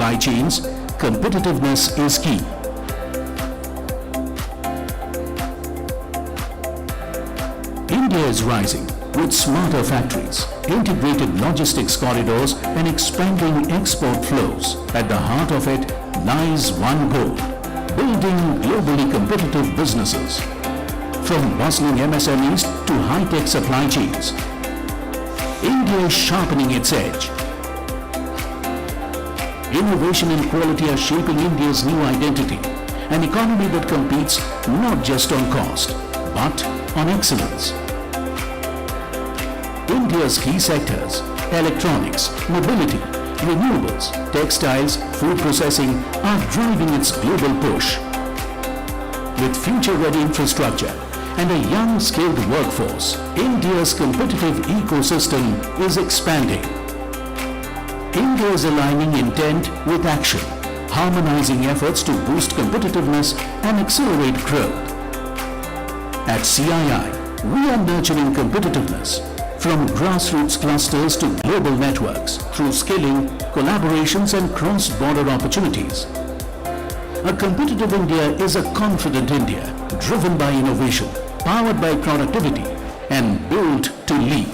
supply chains, competitiveness is key. India is rising with smarter factories, integrated logistics corridors and expanding export flows. At the heart of it lies one goal: building globally competitive businesses. From bustling MSMEs to high-tech supply chains, India is sharpening its edge. Innovation and quality are shaping India's new identity, an economy that competes not just on cost, but on excellence. India's key sectors, electronics, mobility, renewables, textiles, food processing are driving its global push. With future-ready infrastructure and a young skilled workforce, India's competitive ecosystem is expanding. India is aligning intent with action, harmonizing efforts to boost competitiveness and accelerate growth. At CII, we are nurturing competitiveness from grassroots clusters to global networks through skilling, collaborations and cross-border opportunities. A competitive India is a confident India, driven by innovation, powered by productivity, and built to lead.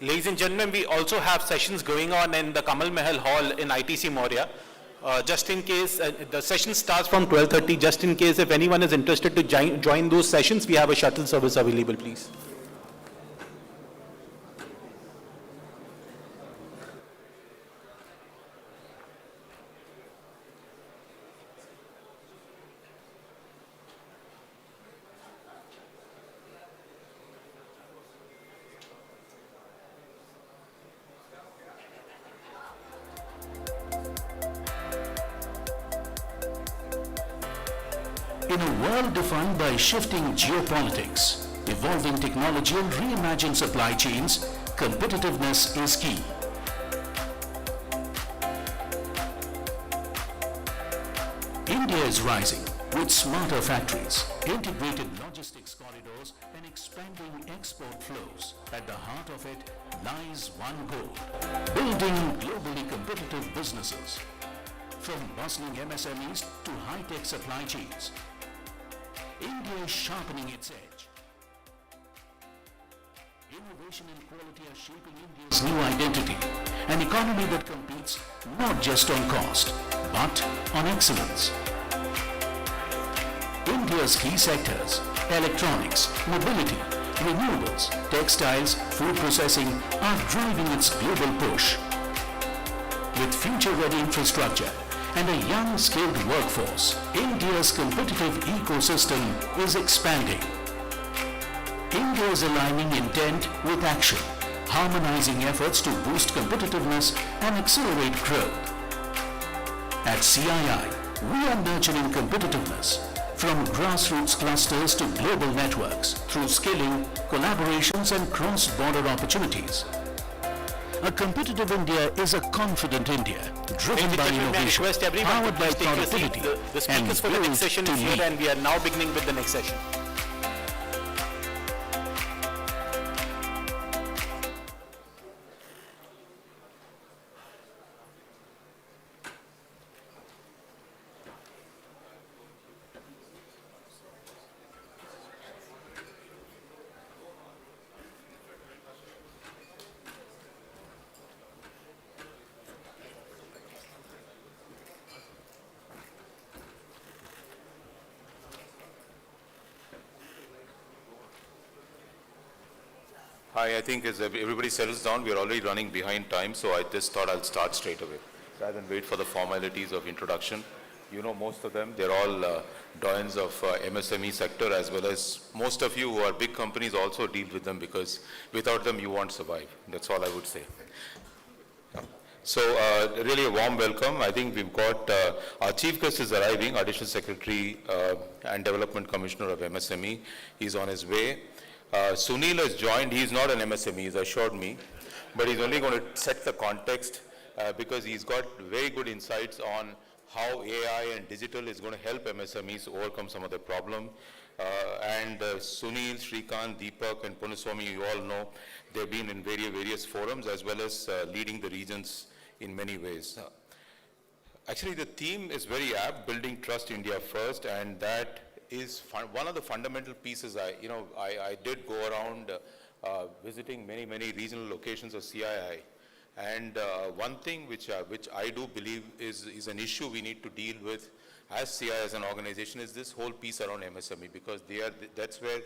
Ladies and gentlemen, we also have sessions going on in the Kamal Mahal Hall in ITC Maurya. Just in case, the session starts from 12:30. Just in case if anyone is interested to join those sessions, we have a shuttle service available, please. In a world defined by shifting geopolitics, evolving technology and reimagined supply chains, competitiveness is key. India is rising with smarter factories, integrated logistics corridors and expanding export flows. At the heart of it lies one goal: building globally competitive businesses. From bustling MSMEs to high-tech supply chains, India is sharpening its edge. Innovation and quality are shaping India's new identity, an economy that competes not just on cost, but on excellence. India's key sectors, electronics, mobility, renewables, textiles, food processing are driving its global push. With future-ready infrastructure and a young skilled workforce, India's competitive ecosystem is expanding. India is aligning intent with action, harmonizing efforts to boost competitiveness and accelerate growth. At CII, we are nurturing competitiveness from grassroots clusters to global networks through skilling, collaborations and cross-border opportunities. A competitive India is a confident India, driven by innovation, powered by productivity, the speakers for the next session is here, and we are now beginning with the next session. Hi, I think as everybody settles down, we are already running behind time, so I just thought I'll start straight away, rather than wait for the formalities of introduction. You know most of them, they're all doyens of MSME sector, as well as most of you who are big companies also deal with them, because without them you won't survive. That's all I would say. So really a warm welcome. I think we've got our chief guest is arriving, Additional Secretary and Development Commissioner of MSME. He's on his way. Sunil has joined. He's not an MSME, he's assured me, but he's only going to set the context because he's got very good insights on how AI and digital is going to help MSMEs overcome some of the problem. Sunil, Shrikant, Deepak, and Punaswamy, you all know, they've been in various forums as well as leading the regions in many ways. Actually, the theme is very apt, building trust India first, and that is one of the fundamental pieces. I did go around visiting many regional locations of CII, and one thing which I do believe is an issue we need to deal with as CII as an organization is this whole piece around MSME, because that's where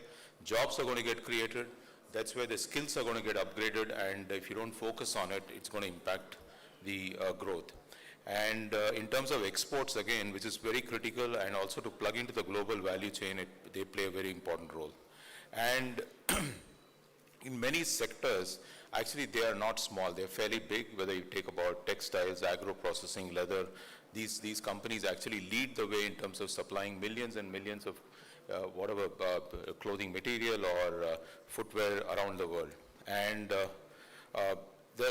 jobs are going to get created, that's where the skills are going to get upgraded, and if you don't focus on it, it's going to impact the growth. And in terms of exports, again, which is very critical, and also to plug into the global value chain, they play a very important role. And in many sectors, actually they are not small, they're fairly big, whether you take about textiles, agro-processing, leather, these companies actually lead the way in terms of supplying millions and millions of clothing material or footwear around the world. And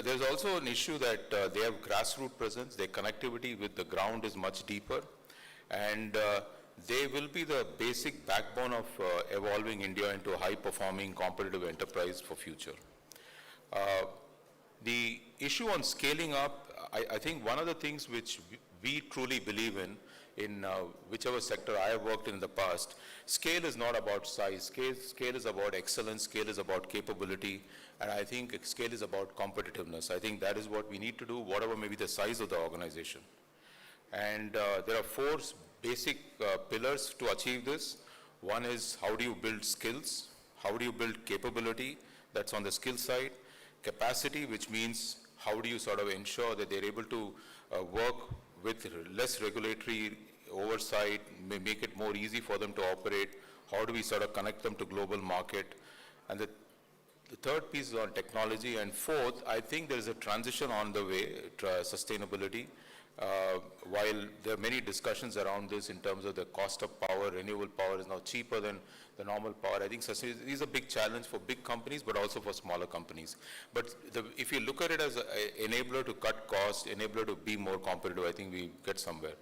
there's also an issue that they have grassroots presence, their connectivity with the ground is much deeper, and they will be the basic backbone of evolving India into a high-performing, competitive enterprise for future. The issue on scaling up, I think one of the things which we truly believe in whichever sector I have worked in the past, scale is not about size. Scale is about excellence, scale is about capability, and I think scale is about competitiveness. I think that is what we need to do, whatever may be the size of the organization. And there are four basic pillars to achieve this. One is how do you build skills? How do you build capability? That's on the skill side. Capacity, which means how do you sort of ensure that they're able to work with less regulatory oversight, make it more easy for them to operate. How do we sort of connect them to global market? And the third piece is on technology. And fourth, I think there is a transition on the way to sustainability. While there are many discussions around this in terms of the cost of power, renewable power is now cheaper than the normal power. I think sustainability is a big challenge for big companies, but also for smaller companies. But if you look at it as an enabler to cut costs, enabler to be more competitive, I think we get somewhere.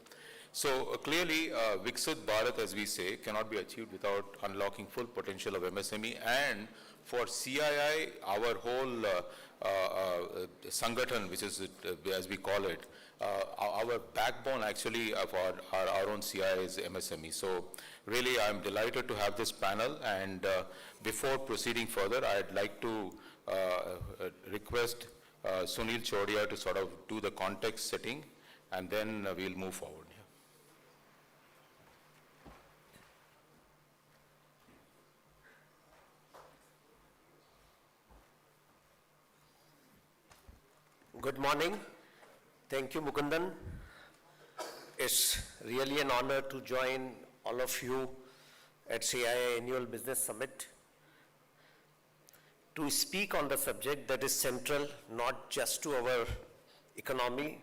So clearly, Viksit Bharat, as we say, cannot be achieved without unlocking full potential of MSME. And for CII, our whole Sangathan, which is, as we call it, our backbone actually of our own CII is MSME. So really, I'm delighted to have this panel. And before proceeding further, I'd like to request Sunil Chodia to sort of do the context setting, and then we'll move forward. Good morning. Thank you, Mukundan. It's really an honor to join all of you at CII Annual Business Summit to speak on the subject that is central not just to our economy,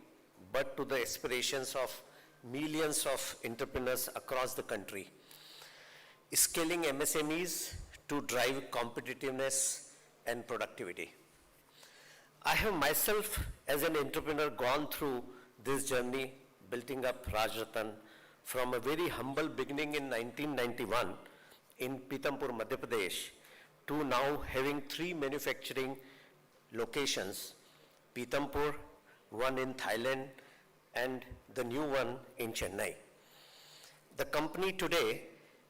but to the aspirations of millions of entrepreneurs across the country. Scaling MSMEs to drive competitiveness and productivity. I have myself, as an entrepreneur, gone through this journey, building up Rajratan from a very humble beginning in 1991 in Pithampur, Madhya Pradesh, to now having 3 manufacturing locations, Pithampur, one in Thailand, and the new one in Chennai. The company today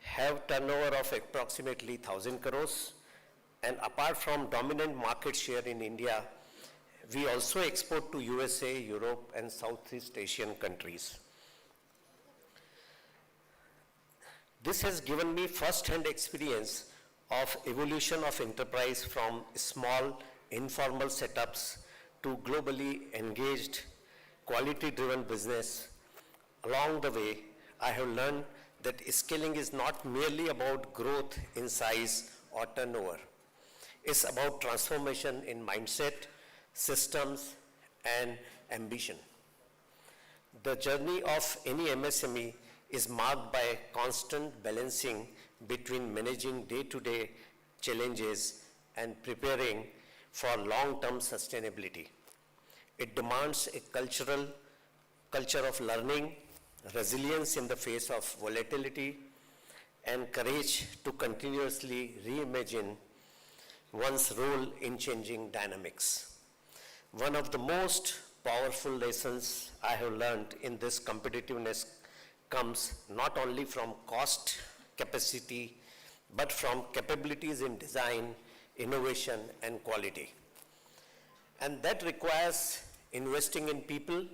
have turnover of approximately 1,000 crores, and apart from dominant market share in India, we also export to USA, Europe, and Southeast Asian countries. This has given me first-hand experience of evolution of enterprise from small informal setups to globally engaged quality-driven business. Along the way, I have learned that scaling is not merely about growth in size or turnover. It's about transformation in mindset, systems, and ambition. The journey of any MSME is marked by constant balancing between managing day-to-day challenges and preparing for long-term sustainability. It demands a culture of learning, resilience in the face of volatility, and courage to continuously reimagine one's role in changing dynamics. One of the most powerful lessons I have learned in this competitiveness comes not only from cost, capacity, but from capabilities in design, innovation, and quality. And that requires investing in people,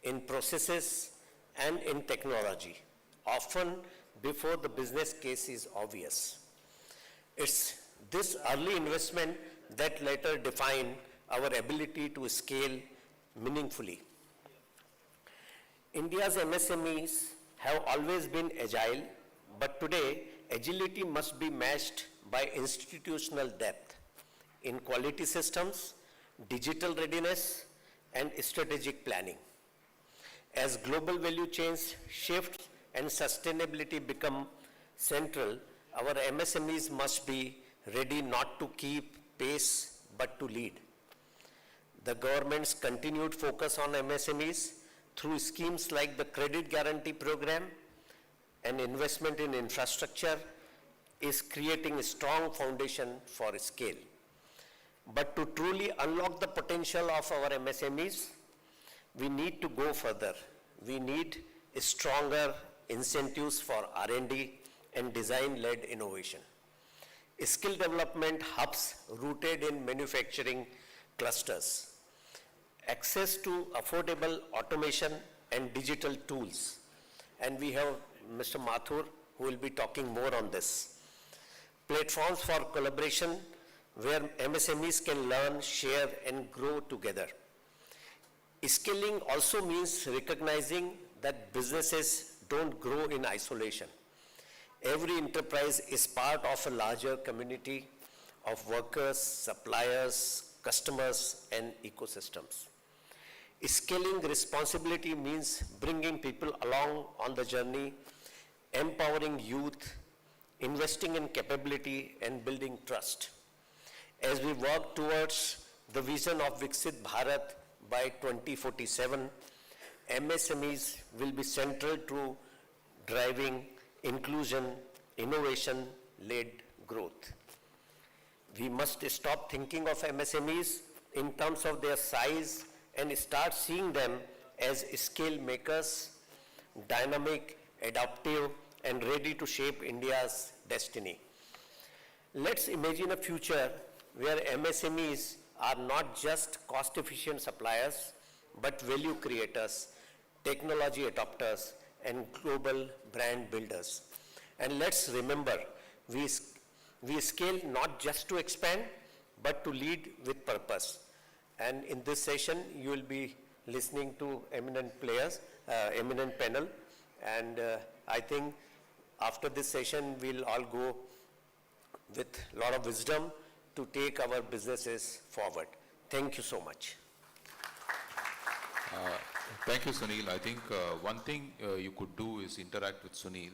in processes, and in technology, often before the business case is obvious. It's this early investment that later define our ability to scale meaningfully. India's MSMEs have always been agile, but today agility must be matched by institutional depth in quality systems, digital readiness, and strategic planning. As global value chains shift and sustainability become central, our MSMEs must be ready not to keep pace but to lead. The government's continued focus on MSMEs through schemes like the Credit Guarantee Program and investment in infrastructure is creating a strong foundation for scale. But to truly unlock the potential of our MSMEs, we need to go further. We need stronger incentives for R&D and design-led innovation. Skill development hubs rooted in manufacturing clusters, access to affordable automation and digital tools. And we have Mr. Mathur who will be talking more on this. Platforms for collaboration where MSMEs can learn, share, and grow together. Scaling also means recognizing that businesses don't grow in isolation. Every enterprise is part of a larger community of workers, suppliers, customers, and ecosystems. Scaling responsibility means bringing people along on the journey, empowering youth, investing in capability, and building trust. As we work towards the vision of Viksit Bharat by 2047, MSMEs will be central to driving inclusion, innovation-led growth. We must stop thinking of MSMEs in terms of their size and start seeing them as scale makers, dynamic, adaptive, and ready to shape India's destiny. Let's imagine a future where MSMEs are not just cost-efficient suppliers, but value creators, technology adopters, and global brand builders. And let's remember, we scale not just to expand, but to lead with purpose. And in this session, you will be listening to eminent players, eminent panel. And I think after this session, we'll all go with a lot of wisdom to take our businesses forward. Thank you so much. Thank you, Sunil. I think one thing you could do is interact with Sunil.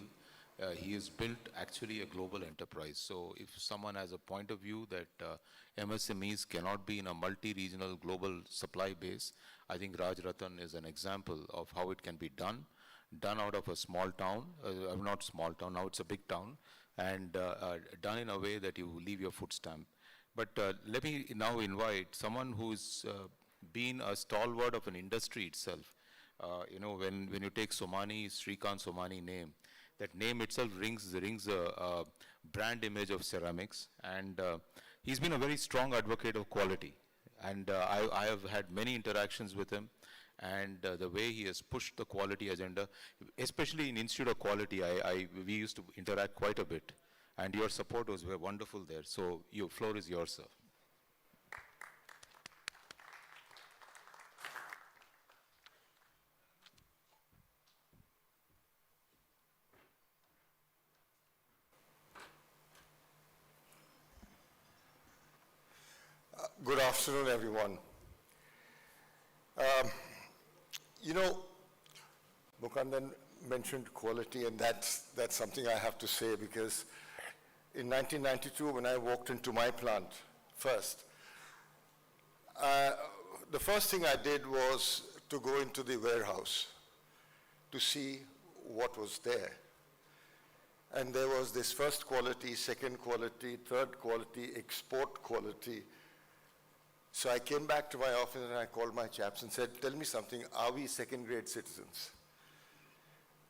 He has built actually a global enterprise. So if someone has a point of view that MSMEs cannot be in a multi-regional global supply base, I think Raj Ratan is an example of how it can be done out of a small town, not small town, now it's a big town, and done in a way that you leave your foot stamp. But let me now invite someone who's been a stalwart of an industry itself. When you take Somani, Srikanth Somani name, that name itself rings a brand image of ceramics, and he's been a very strong advocate of quality. And I have had many interactions with him, and the way he has pushed the quality agenda, especially in Institute of Quality, we used to interact quite a bit. And your support was very wonderful there. So your floor is yours, sir. Good afternoon, everyone. You know, Mukandan mentioned quality, and that's something I have to say, because in 1992, when I walked into my plant first, the first thing I did was to go into the warehouse to see what was there. And there was this first quality, second quality, third quality, export quality. So I came back to my office and I called my chaps and said, tell me something, are we second-grade citizens?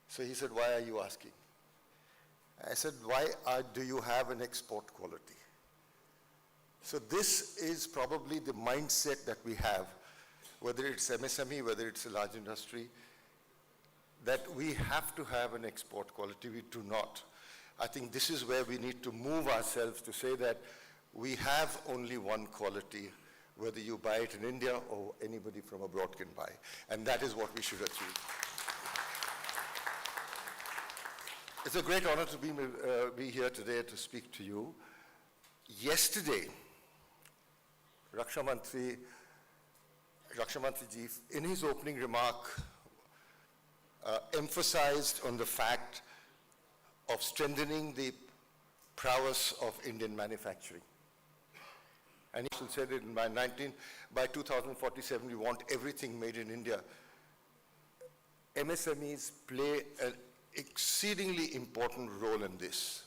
So he said, why are you asking? I said, why do you have an export quality? So this is probably the mindset that we have, whether it's MSME, whether it's a large industry, that we have to have an export quality. We do not. I think this is where we need to move ourselves to say that we have only one quality, whether you buy it in India or anybody from abroad can buy. And that is what we should achieve. It's a great honor to be here today to speak to you. Yesterday, Raksha Mantri Ji, in his opening remark, emphasized on the fact of strengthening the prowess of Indian manufacturing. And he said it by 2047, we want everything made in India. MSMEs play an exceedingly important role in this.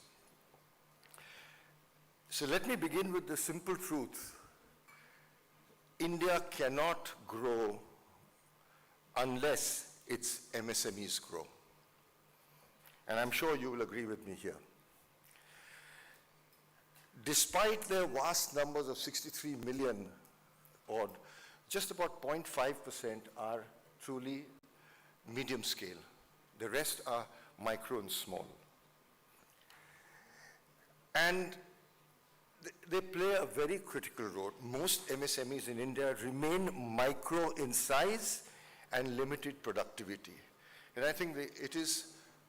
So let me begin with the simple truth. India cannot grow unless its MSMEs grow. And I'm sure you will agree with me here. Despite their vast numbers of 63 million odd, just about 0.5% are truly medium scale. The rest are micro and small. And they play a very critical role. Most MSMEs in India remain micro in size and limited productivity. And I think it is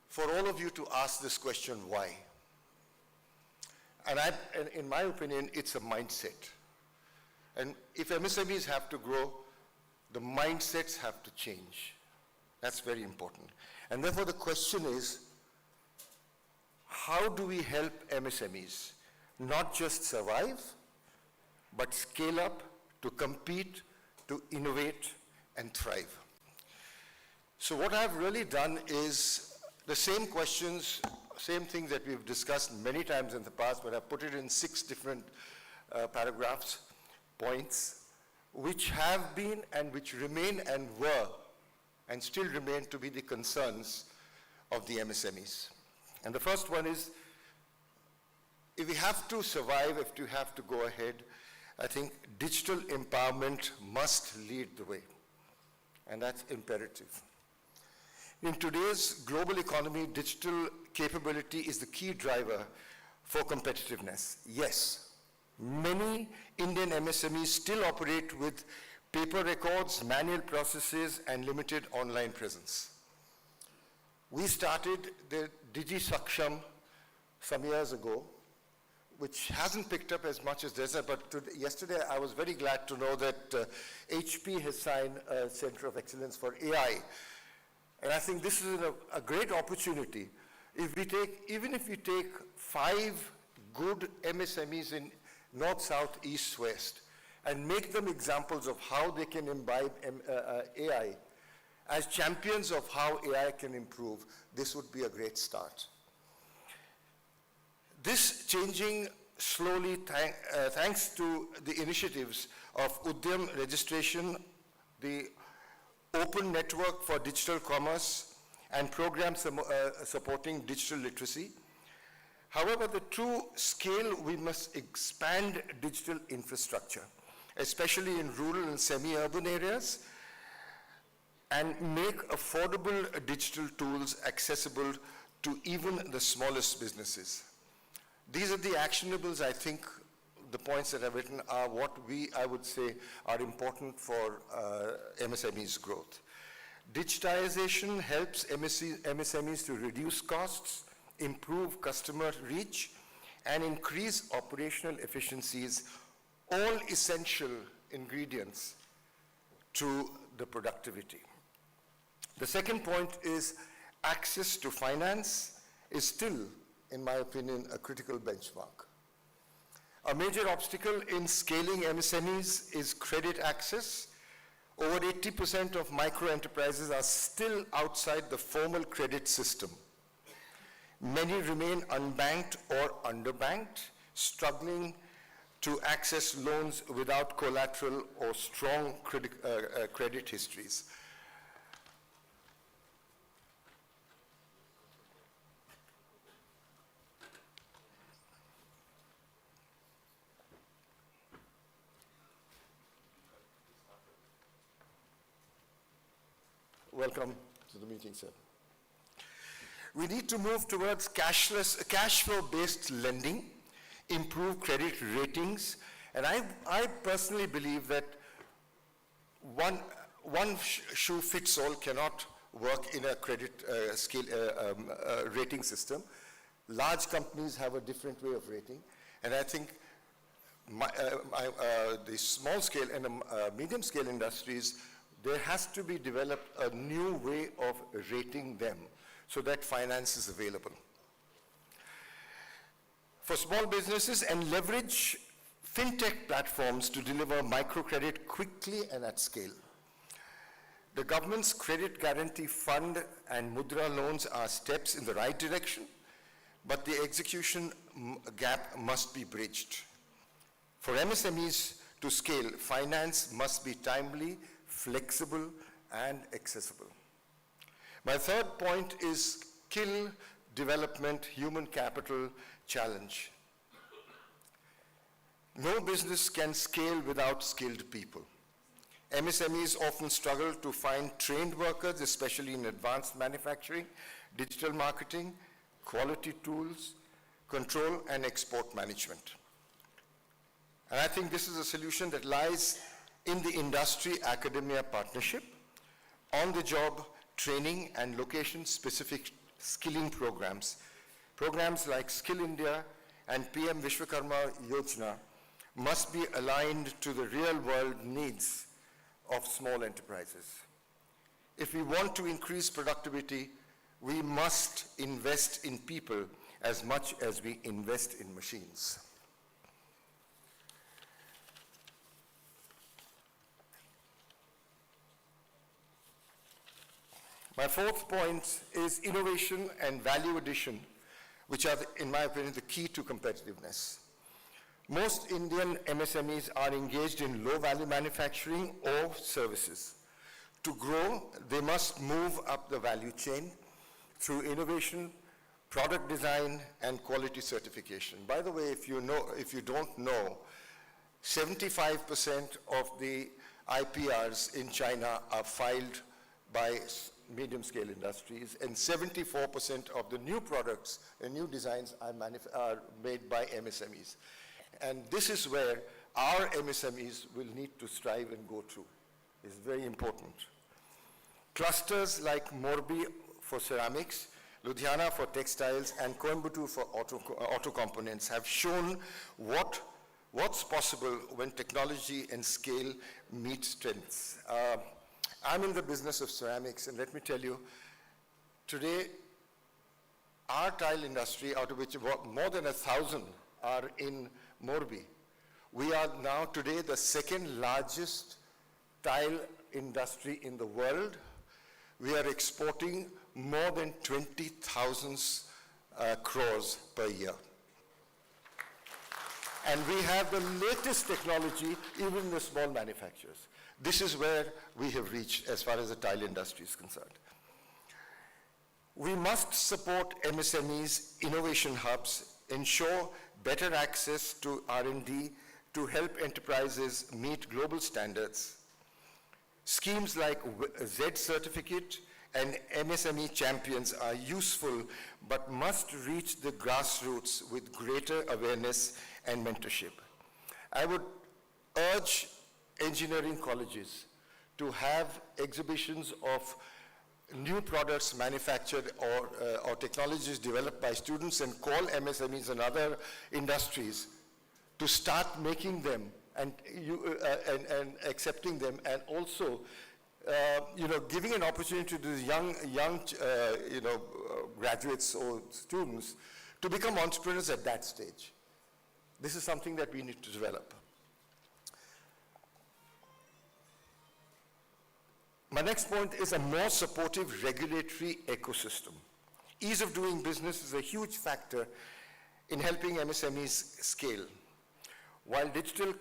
for all of you to ask this question, why? And in my opinion, it's a mindset. And if MSMEs have to grow, the mindsets have to change. That's very important. And therefore the question is, how do we help MSMEs not just survive, but scale up, to compete, to innovate, and thrive? So what I've really done is the same questions, same things that we've discussed many times in the past, but I've put it in 6 different paragraphs, points, which have been and which remain and were and still remain to be the concerns of the MSMEs. And the first one is, if we have to survive, if we have to go ahead, I think digital empowerment must lead the way. And that's imperative. In today's global economy, digital capability is the key driver for competitiveness. Yes, many Indian MSMEs still operate with paper records, manual processes, and limited online presence. We started the DigiSaksham some years ago, which hasn't picked up as much as this, but yesterday I was very glad to know that HP has signed a Center of Excellence for AI. And I think this is a great opportunity. Even if we take 5 good MSMEs in north, south, east, west, and make them examples of how they can imbibe AI, as champions of how AI can improve, this would be a great start. This changing slowly thanks to the initiatives of Udyam registration, the Open Network for Digital Commerce, and programs supporting digital literacy. However, the true scale, we must expand digital infrastructure, especially in rural and semi-urban areas, and make affordable digital tools accessible to even the smallest businesses. These are the actionables, I think, the points that I've written are what I would say, are important for MSMEs growth. Digitization helps MSMEs to reduce costs, improve customer reach, and increase operational efficiencies, all essential ingredients to the productivity. The second point is access to finance is still, in my opinion, a critical benchmark. A major obstacle in scaling MSMEs is credit access. Over 80% of micro enterprises are still outside the formal credit system. Many remain unbanked or underbanked, struggling to access loans without collateral or strong credit histories. Welcome to the meeting, sir. We need to move towards cash flow-based lending, improve credit ratings, and I personally believe that one shoe fits all cannot work in a credit rating system. Large companies have a different way of rating, and I think the small scale and medium scale industries, there has to be developed a new way of rating them so that finance is available for small businesses, and leverage fintech platforms to deliver microcredit quickly and at scale. The government's credit guarantee fund and Mudra loans are steps in the right direction, but the execution gap must be bridged. For MSMEs to scale, finance must be timely, flexible, and accessible. My third point is skill development, human capital challenge. No business can scale without skilled people. MSMEs often struggle to find trained workers, especially in advanced manufacturing, digital marketing, quality tools, control, and export management. And I think this is a solution that lies in the industry-academia partnership, on-the-job training, and location-specific skilling programs. Programs like Skill India and PM Vishwakarma Yojana must be aligned to the real-world needs of small enterprises. If we want to increase productivity, we must invest in people as much as we invest in machines. My fourth point is innovation and value addition, which are, in my opinion, the key to competitiveness. Most Indian MSMEs are engaged in low-value manufacturing or services. To grow, they must move up the value chain through innovation, product design, and quality certification. By the way, if you don't know, 75% of the IPRs in China are filed by medium-scale industries, and 74% of the new products and new designs are made by MSMEs. And this is where our MSMEs will need to strive and go to. It's very important. Clusters like Morbi for ceramics, Ludhiana for textiles, and Coimbatore for auto components have shown what's possible when technology and scale meet strengths. I'm in the business of ceramics, and let me tell you, today, our tile industry, out of which more than 1,000 are in Morbi, we are now today the second largest tile industry in the world. We are exporting more than 20,000 crores per year. And we have the latest technology, even in the small manufacturers. This is where we have reached as far as the tile industry is concerned. We must support MSMEs, innovation hubs, ensure better access to R&D to help enterprises meet global standards. Schemes like Z certificate and MSME champions are useful, but must reach the grassroots with greater awareness and mentorship. I would urge engineering colleges to have exhibitions of new products manufactured or technologies developed by students, and call MSMEs and other industries to start making them and accepting them, and also giving an opportunity to the young graduates or students to become entrepreneurs at that stage. This is something that we need to develop. My next point is a more supportive regulatory ecosystem. Ease of doing business is a huge factor in helping MSMEs scale. While digital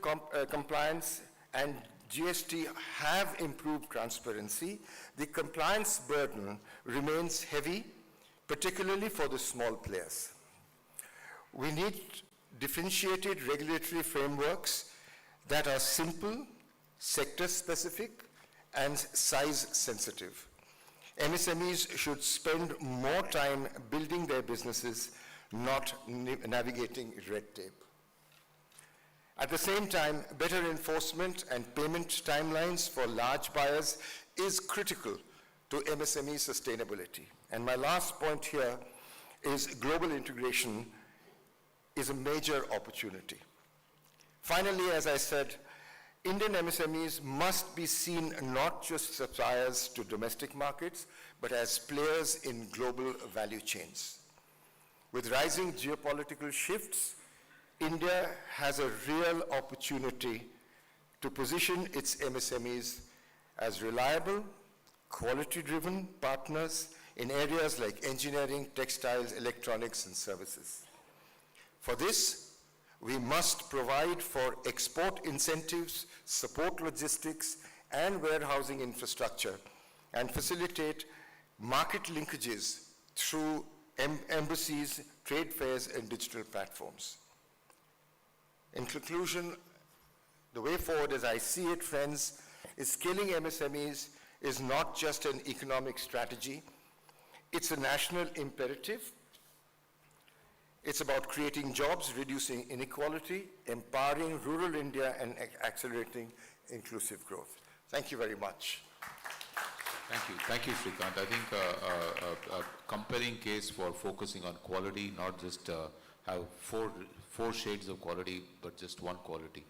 compliance and GST have improved transparency, the compliance burden remains heavy, particularly for the small players. We need differentiated regulatory frameworks that are simple, sector-specific, and size-sensitive. MSMEs should spend more time building their businesses, not navigating red tape. At the same time, better enforcement and payment timelines for large buyers is critical to MSME sustainability. And my last point here is global integration is a major opportunity. Finally, as I said, Indian MSMEs must be seen not just suppliers to domestic markets, but as players in global value chains. With rising geopolitical shifts, India has a real opportunity to position its MSMEs as reliable, quality-driven partners in areas like engineering, textiles, electronics, and services. For this, we must provide for export incentives, support logistics and warehousing infrastructure, and facilitate market linkages through embassies, trade fairs, and digital platforms. In conclusion, the way forward as I see it, friends, is scaling MSMEs is not just an economic strategy, it's a national imperative. It's about creating jobs, reducing inequality, empowering rural India, and accelerating inclusive growth. Thank you very much. Thank you, Srikanth. I think a compelling case for focusing on quality, not just have four shades of quality, but just one quality.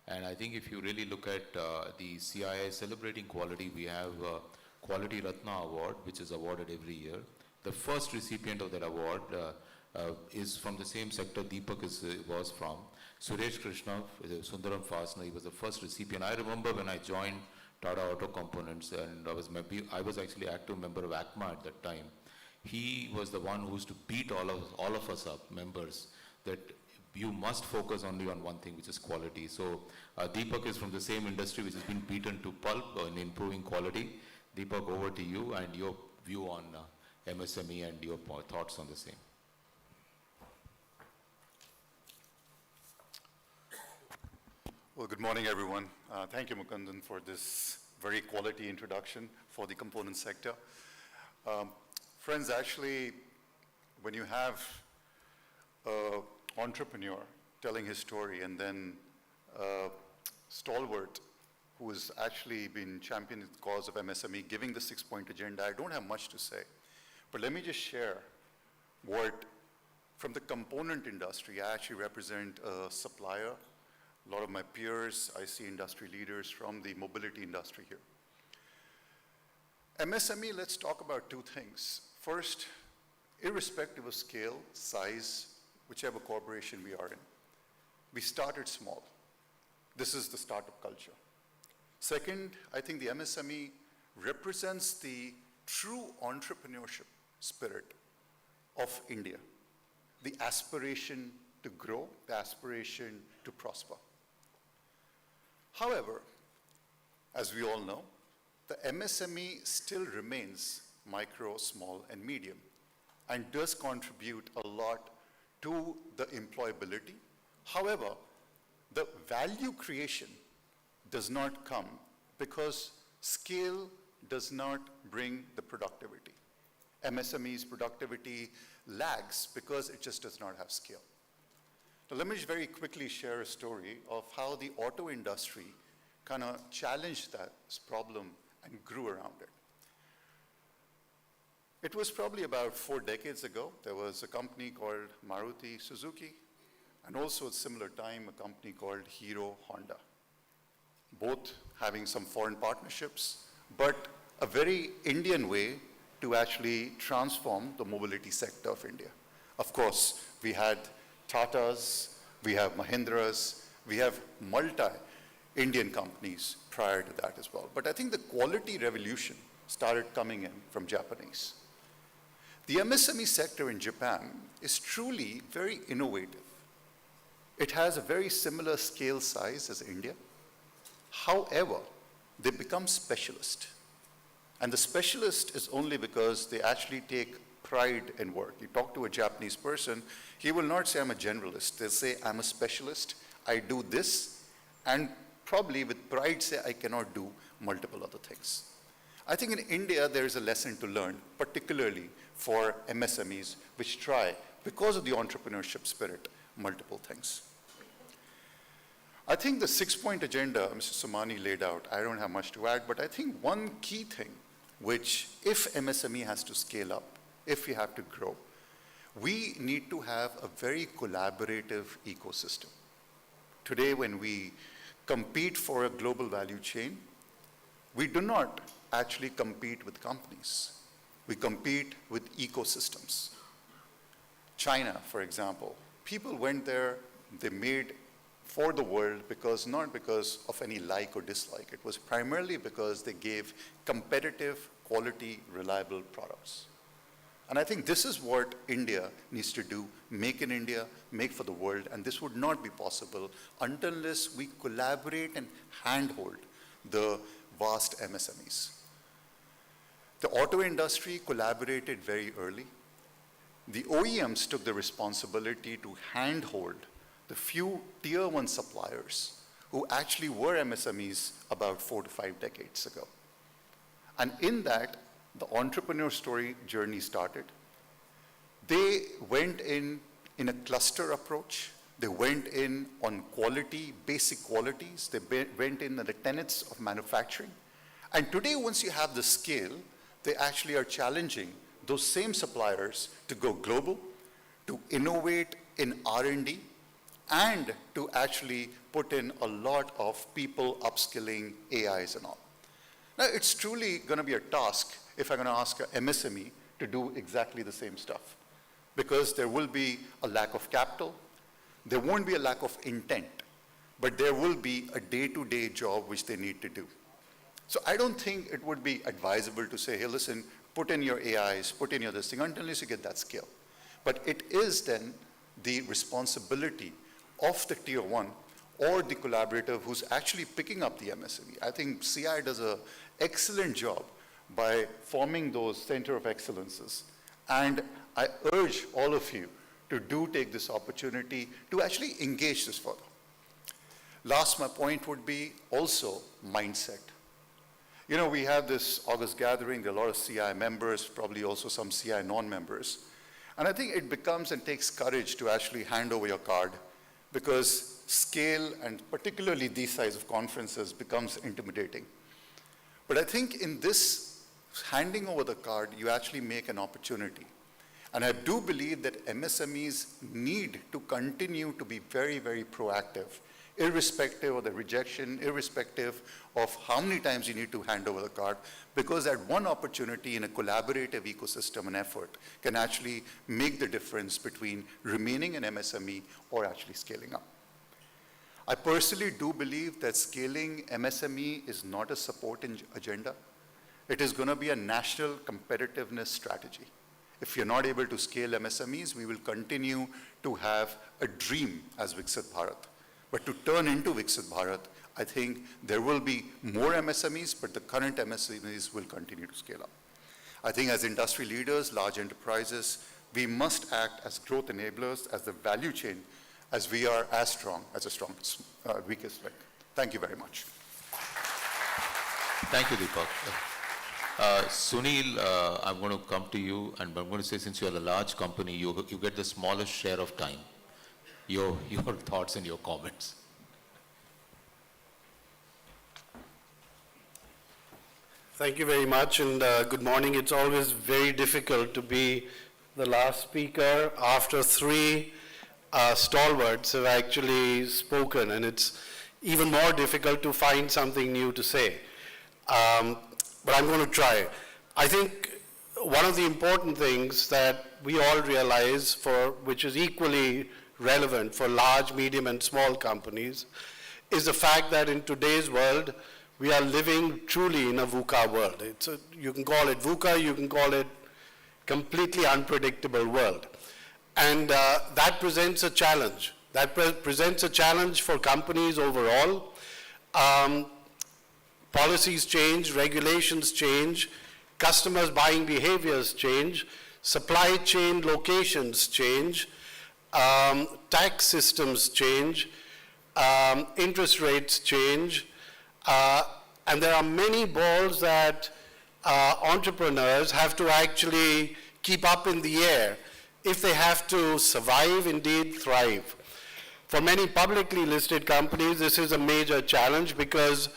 And I think if you really look at the CII celebrating quality, we have Quality Ratna Award, which is awarded every year. The first recipient of that award is from the same sector Deepak was from. Suresh Krishna, Sundaram Fastener, he was the first recipient. I remember when I joined Tata Auto Components, and I was actually active member of ACMA at that time. He was the one who used to beat all of us up, members, that you must focus only on one thing, which is quality. So Deepak is from the same industry which has been beaten to pulp in improving quality. Deepak, over to you and your view on MSME and your thoughts on the same. Well, good morning, everyone. Thank you, Mukundan, for this very quality introduction for the component sector. Friends, actually, when you have an entrepreneur telling his story and then a stalwart who has actually been championing the cause of MSME, giving the 6-point agenda, I don't have much to say. But let me just share what, from the component industry, I actually represent a supplier. A lot of my peers, I see industry leaders from the mobility industry here. MSME, let's talk about two things. First, irrespective of scale, size, whichever corporation we are in, we started small. This is the startup culture. Second, I think the MSME represents the true entrepreneurship spirit of India, the aspiration to grow, the aspiration to prosper. However, as we all know, the MSME still remains micro, small, and medium, and does contribute a lot to the employability. However, the value creation does not come because scale does not bring the productivity. MSME's productivity lags because it just does not have scale. Now, let me just very quickly share a story of how the auto industry kind of challenged that problem and grew around it. It was probably about 4 decades ago. There was a company called Maruti Suzuki, and also at a similar time, a company called Hero Honda. Both having some foreign partnerships, but a very Indian way to actually transform the mobility sector of India. Of course, we had Tatas, we have Mahindras, we have multi-Indian companies prior to that as well. But I think the quality revolution started coming in from Japanese. The MSME sector in Japan is truly very innovative. It has a very similar scale size as India. However, they become specialist. And the specialist is only because they actually take pride in work. You talk to a Japanese person, he will not say, I'm a generalist. They'll say, I'm a specialist, I do this, and probably with pride say, I cannot do multiple other things. I think in India, there is a lesson to learn, particularly for MSMEs, which try, because of the entrepreneurship spirit, multiple things. I think the 6-point agenda Mr. Somani laid out, I don't have much to add, but I think one key thing, which if MSME has to scale up, if we have to grow, we need to have a very collaborative ecosystem. Today, when we compete for a global value chain, we do not actually compete with companies. We compete with ecosystems. China, for example, people went there, they made for the world because, not because of any like or dislike. It was primarily because they gave competitive, quality, reliable products. And I think this is what India needs to do, make in India, make for the world, and this would not be possible unless we collaborate and handhold the vast MSMEs. The auto industry collaborated very early. The OEMs took the responsibility to handhold the few tier 1 suppliers who actually were MSMEs about 4 to 5 decades ago. And in that, the entrepreneur story journey started. They went in a cluster approach. They went in on quality, basic qualities. They went in on the tenets of manufacturing. And today, once you have the scale, they actually are challenging those same suppliers to go global, to innovate in R&D, and to actually put in a lot of people upskilling AIs and all. Now, it's truly going to be a task if I'm going to ask an MSME to do exactly the same stuff, because there will be a lack of capital, there won't be a lack of intent, but there will be a day-to-day job which they need to do. So I don't think it would be advisable to say, hey, listen, put in your AIs, put in your this thing, unless you get that skill. But it is then the responsibility of the tier 1 or the collaborator who's actually picking up the MSME. I think CI does an excellent job by forming those center of excellences. And I urge all of you to take this opportunity to actually engage this further. Last, my point would be also mindset. You know, we have this August gathering, there are a lot of CI members, probably also some CI non-members. And I think it becomes and takes courage to actually hand over your card, because scale, and particularly these size of conferences, becomes intimidating. But I think in this handing over the card, you actually make an opportunity. And I do believe that MSMEs need to continue to be very, very proactive, irrespective of the rejection, irrespective of how many times you need to hand over the card, because that one opportunity in a collaborative ecosystem and effort can actually make the difference between remaining an MSME or actually scaling up. I personally do believe that scaling MSME is not a support agenda. It is going to be a national competitiveness strategy. If you're not able to scale MSMEs, we will continue to have a dream as Viksit Bharat. But to turn into Viksit Bharat, I think there will be more MSMEs, but the current MSMEs will continue to scale up. I think as industry leaders, large enterprises, we must act as growth enablers, as the value chain, as we are as strong as the strongest, weakest link. Thank you very much. Thank you, Deepak. Sunil, I'm going to come to you, and I'm going to say, since you're a large company, you get the smallest share of time. Your thoughts and your comments. Thank you very much, and good morning. It's always very difficult to be the last speaker after three stalwarts have actually spoken, and it's even more difficult to find something new to say. But I'm going to try. I think one of the important things that we all realize, which is equally relevant for large, medium, and small companies, is the fact that in today's world, we are living truly in a VUCA world. You can call it VUCA, you can call it completely unpredictable world. And that presents a challenge. That presents a challenge for companies overall. Policies change, regulations change, customers' buying behaviors change, supply chain locations change, tax systems change, interest rates change, and there are many balls that entrepreneurs have to actually keep up in the air if they have to survive, indeed thrive. For many publicly listed companies, this is a major challenge because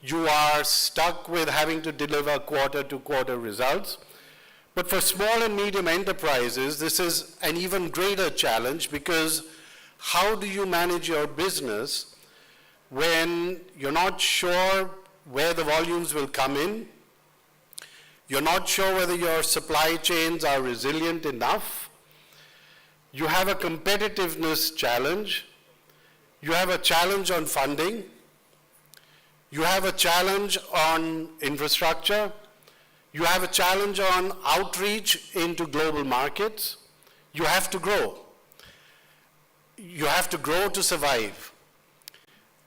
you are stuck with having to deliver quarter-to-quarter results. But for small and medium enterprises, this is an even greater challenge because how do you manage your business when you're not sure where the volumes will come in, you're not sure whether your supply chains are resilient enough, you have a competitiveness challenge, you have a challenge on funding, you have a challenge on infrastructure, you have a challenge on outreach into global markets. You have to grow. You have to grow to survive.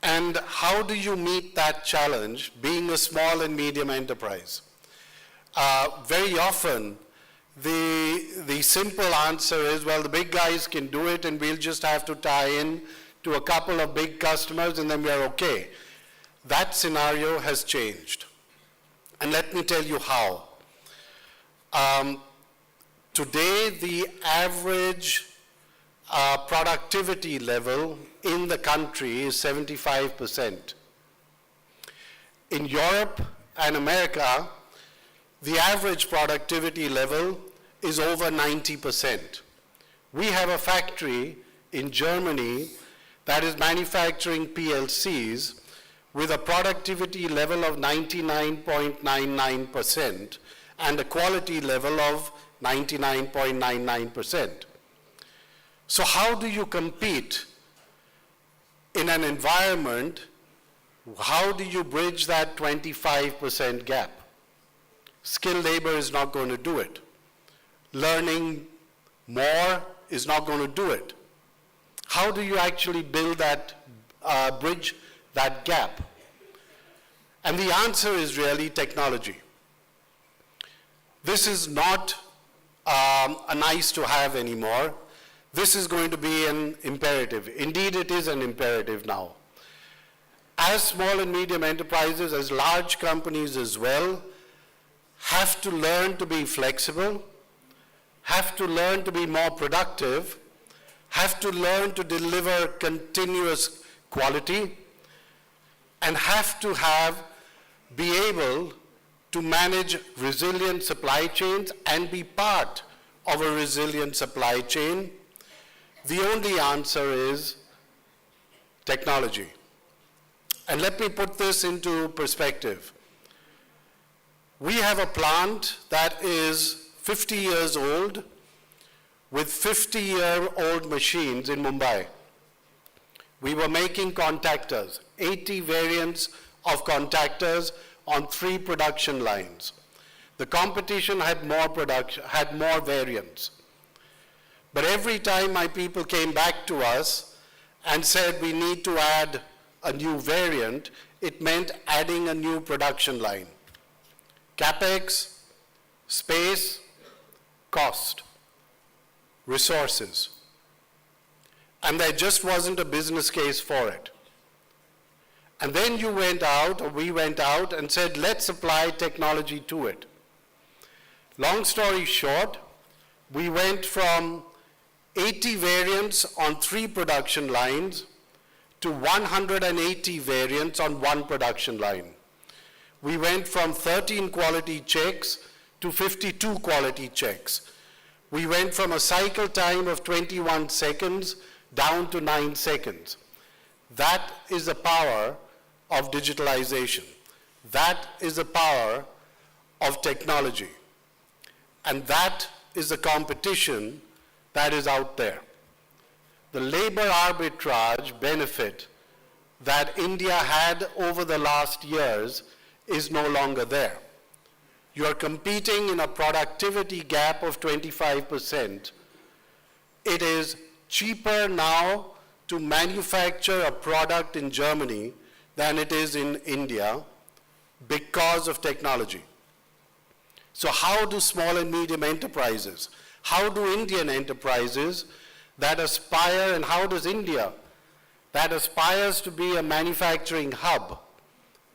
And how do you meet that challenge being a small and medium enterprise? Very often, the simple answer is, well, the big guys can do it and we'll just have to tie in to a couple of big customers and then we are okay. That scenario has changed. And let me tell you how. Today, the average productivity level in the country is 75%. In Europe and America, the average productivity level is over 90%. We have a factory in Germany that is manufacturing PLCs with a productivity level of 99.99% and a quality level of 99.99%. So how do you compete in an environment? How do you bridge that 25% gap? Skilled labor is not going to do it. Learning more is not going to do it. How do you actually build that bridge that gap? And the answer is really technology. This is not a nice to have anymore. This is going to be an imperative. Indeed, it is an imperative now. As small and medium enterprises, as large companies as well, have to learn to be flexible, have to learn to be more productive, have to learn to deliver continuous quality, and have to be able to manage resilient supply chains and be part of a resilient supply chain. The only answer is technology. And let me put this into perspective. We have a plant that is 50 years old with 50-year-old machines in Mumbai. We were making contactors, 80 variants of contactors on 3 production lines. The competition had more variants. But every time my people came back to us and said we need to add a new variant, it meant adding a new production line. CapEx, space, cost, resources. And there just wasn't a business case for it. And then you went out, or we went out and said, let's apply technology to it. Long story short, we went from 80 variants on 3 production lines to 180 variants on 1 production line. We went from 13 quality checks to 52 quality checks. We went from a cycle time of 21 seconds down to 9 seconds. That is the power of digitalization. That is the power of technology. And that is the competition that is out there. The labor arbitrage benefit that India had over the last years is no longer there. You are competing in a productivity gap of 25%. It is cheaper now to manufacture a product in Germany than it is in India because of technology. So how do small and medium enterprises, how do Indian enterprises that aspire, and how does India that aspires to be a manufacturing hub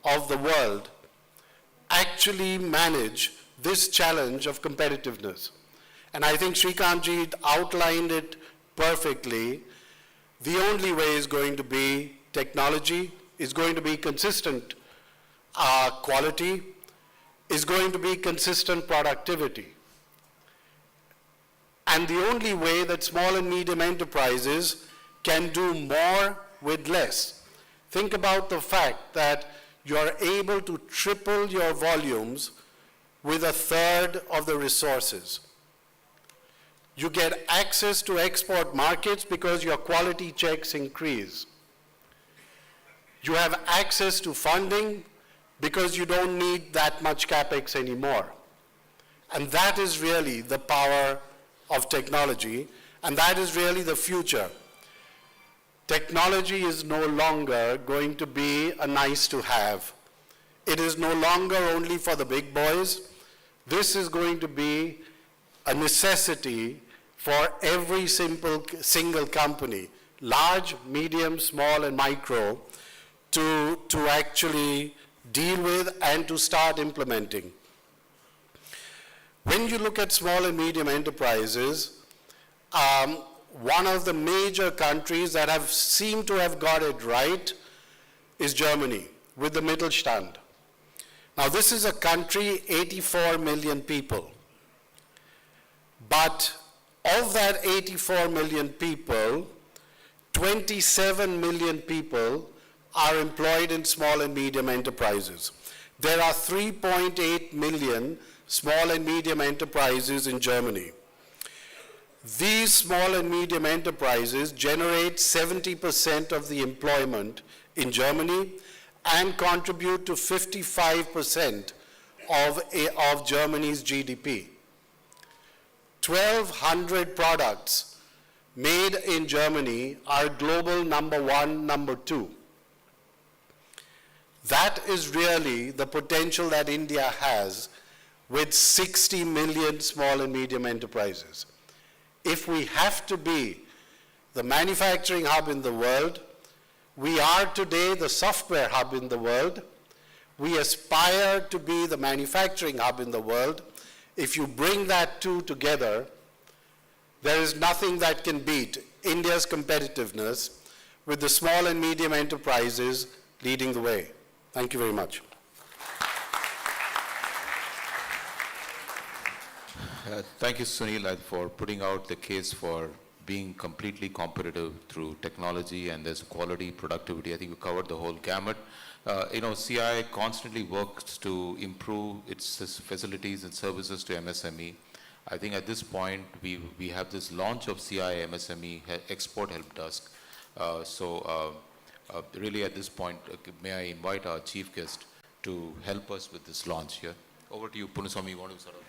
of the world actually manage this challenge of competitiveness? And I think Srikantji outlined it perfectly. The only way is going to be technology, is going to be consistent quality, is going to be consistent productivity. And the only way that small and medium enterprises can do more with less. Think about the fact that you are able to triple your volumes with 1/3 of the resources. You get access to export markets because your quality checks increase. You have access to funding because you don't need that much capex anymore. And that is really the power of technology, and that is really the future. Technology is no longer going to be a nice to have. It is no longer only for the big boys. This is going to be a necessity for every single company, large, medium, small, and micro, to actually deal with and to start implementing. When you look at small and medium enterprises, one of the major countries that have seemed to have got it right is Germany, with the Mittelstand. Now this is a country, 84 million people. But of that 84 million people, 27 million people are employed in small and medium enterprises. There are 3.8 million small and medium enterprises in Germany. These small and medium enterprises generate 70% of the employment in Germany and contribute to 55% of Germany's GDP. 1,200 products made in Germany are global number 1, number 2. That is really the potential that India has with 60 million small and medium enterprises. If we have to be the manufacturing hub in the world, we are today the software hub in the world. We aspire to be the manufacturing hub in the world. If you bring that two together, there is nothing that can beat India's competitiveness with the small and medium enterprises leading the way. Thank you very much. Thank you, Sunil, for putting out the case for being completely competitive through technology, and there's quality, productivity. I think we covered the whole gamut. CI constantly works to improve its facilities and services to MSME. I think at this point, we have this launch of CI MSME Export Help Desk. Really at this point, may I invite our chief guest to help us with this launch here. Over to you, Punaswamy. You want to sort of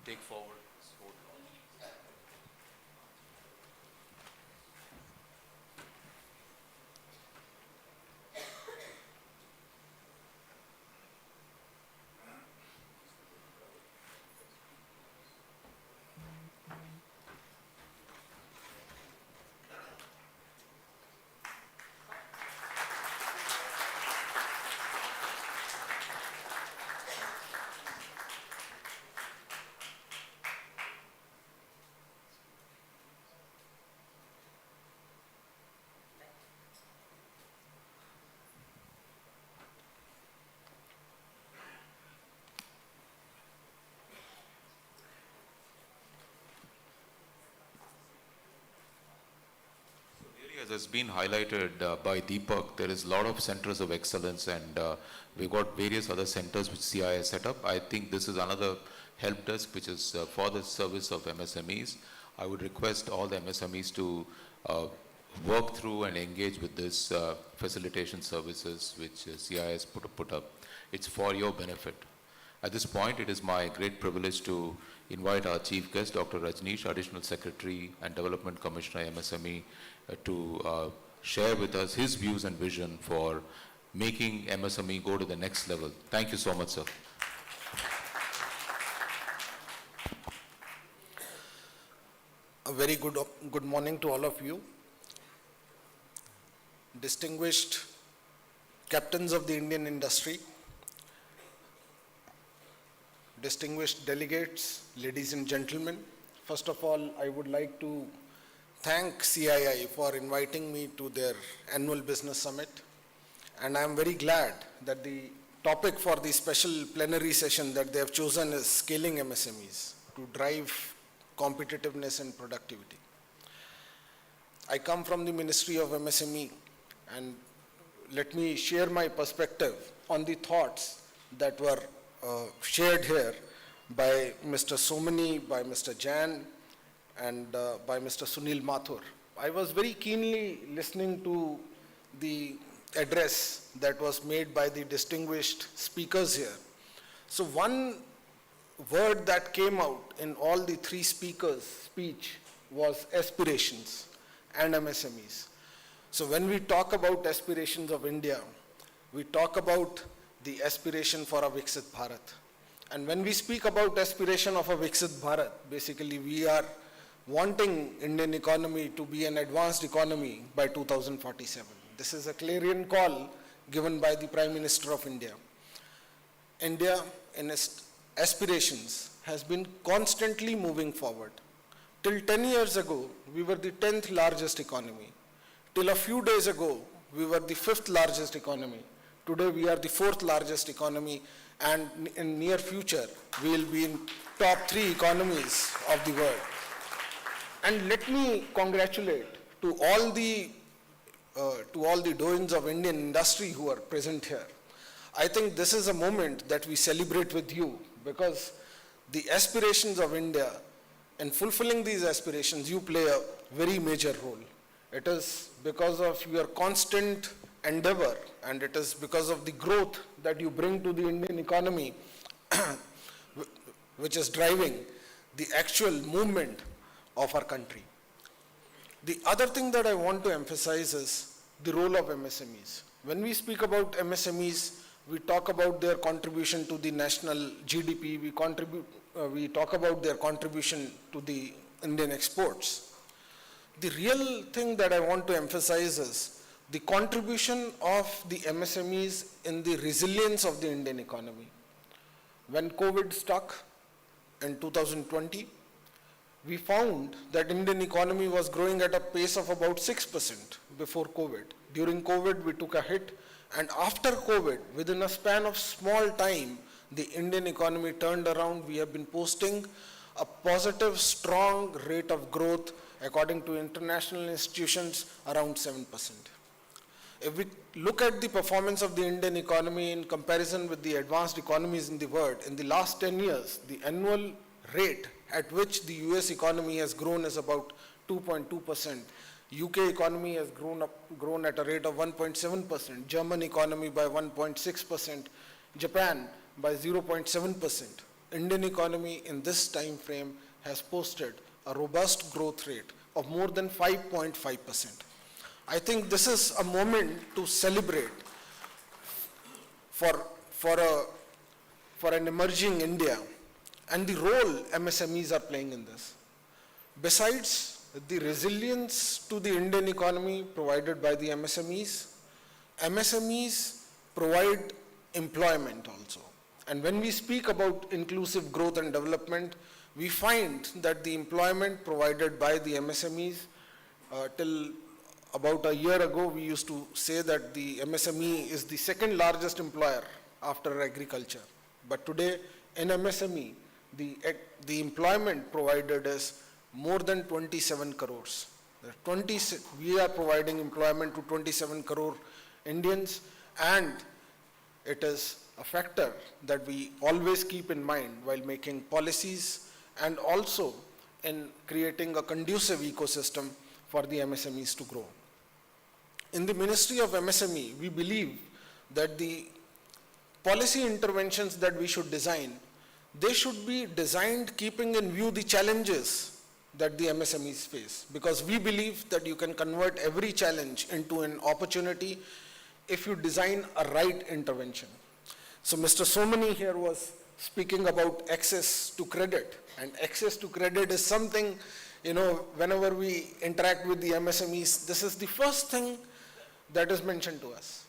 take forward this whole launch? as has been highlighted by Deepak, there is a lot of centers of excellence, and we've got various other centers which CI has set up. I think this is another help desk which is for the service of MSMEs. I would request all the MSMEs to work through and engage with this facilitation services which CI has put up. It's for your benefit. At this point, it is my great privilege to invite our chief guest, Dr. Rajneesh, Additional Secretary and Development Commissioner, MSME, to share with us his views and vision for making MSME go to the next level. Thank you so much, sir. A very good morning to all of you. Distinguished captains of the Indian industry, distinguished delegates, ladies and gentlemen. First of all, I would like to thank CII for inviting me to their annual business summit. And I am very glad that the topic for the special plenary session that they have chosen is scaling MSMEs to drive competitiveness and productivity. I come from the Ministry of MSME, and let me share my perspective on the thoughts that were shared here by Mr. Somani, by Mr. Jan, and by Mr. Sunil Mathur. I was very keenly listening to the address that was made by the distinguished speakers here. So one word that came out in all the three speakers' speech was aspirations and MSMEs. So when we talk about aspirations of India, we talk about the aspiration for a Viksit Bharat. And when we speak about aspiration of a Viksit Bharat, basically we are wanting Indian economy to be an advanced economy by 2047. This is a clarion call given by the Prime Minister of India. India, in its aspirations, has been constantly moving forward. Till 10 years ago, we were the 10th largest economy. Till a few days ago, we were the 5th largest economy. Today, we are the 4th largest economy, and in near future, we will be in top 3 economies of the world. And let me congratulate to all the doyens of Indian industry who are present here. I think this is a moment that we celebrate with you, because the aspirations of India, in fulfilling these aspirations, you play a very major role. It is because of your constant endeavor, and it is because of the growth that you bring to the Indian economy which is driving the actual movement of our country. The other thing that I want to emphasize is the role of MSMEs. When we speak about MSMEs, we talk about their contribution to the national GDP, we talk about their contribution to the Indian exports. The real thing that I want to emphasize is the contribution of the MSMEs in the resilience of the Indian economy. When COVID struck in 2020, we found that Indian economy was growing at a pace of about 6% before COVID. During COVID, we took a hit, and after COVID, within a span of small time, the Indian economy turned around. We have been posting a positive, strong rate of growth, according to international institutions, around 7%. If we look at the performance of the Indian economy in comparison with the advanced economies in the world, in the last 10 years, the annual rate at which the US economy has grown is about 2.2%. UK economy has grown at a rate of 1.7%, German economy by 1.6%, Japan by 0.7%. Indian economy in this time frame has posted a robust growth rate of more than 5.5%. I think this is a moment to celebrate for an emerging India and the role MSMEs are playing in this. Besides the resilience to the Indian economy provided by the MSMEs, MSMEs provide employment also. And when we speak about inclusive growth and development, we find that the employment provided by the MSMEs, till about a year ago, we used to say that the MSME is the second largest employer after agriculture. But today, in MSME, the employment provided is more than 27 crores. We are providing employment to 27 crore Indians, and it is a factor that we always keep in mind while making policies and also in creating a conducive ecosystem for the MSMEs to grow. In the Ministry of MSME, we believe that the policy interventions that we should design, they should be designed keeping in view the challenges that the MSMEs face, because we believe that you can convert every challenge into an opportunity if you design a right intervention. So Mr. Somani here was speaking about access to credit, and access to credit is something, whenever we interact with the MSMEs, this is the first thing that is mentioned to us.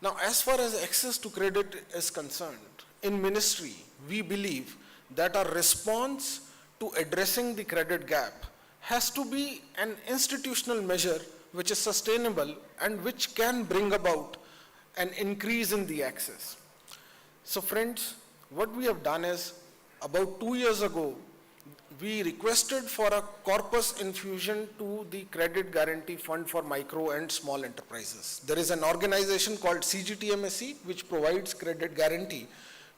Now, as far as access to credit is concerned, in ministry, we believe that our response to addressing the credit gap has to be an institutional measure which is sustainable and which can bring about an increase in the access. So friends, what we have done is, about 2 years ago, we requested for a corpus infusion to the Credit Guarantee Fund for Micro and Small Enterprises. There is an organization called CGTMSE which provides credit guarantee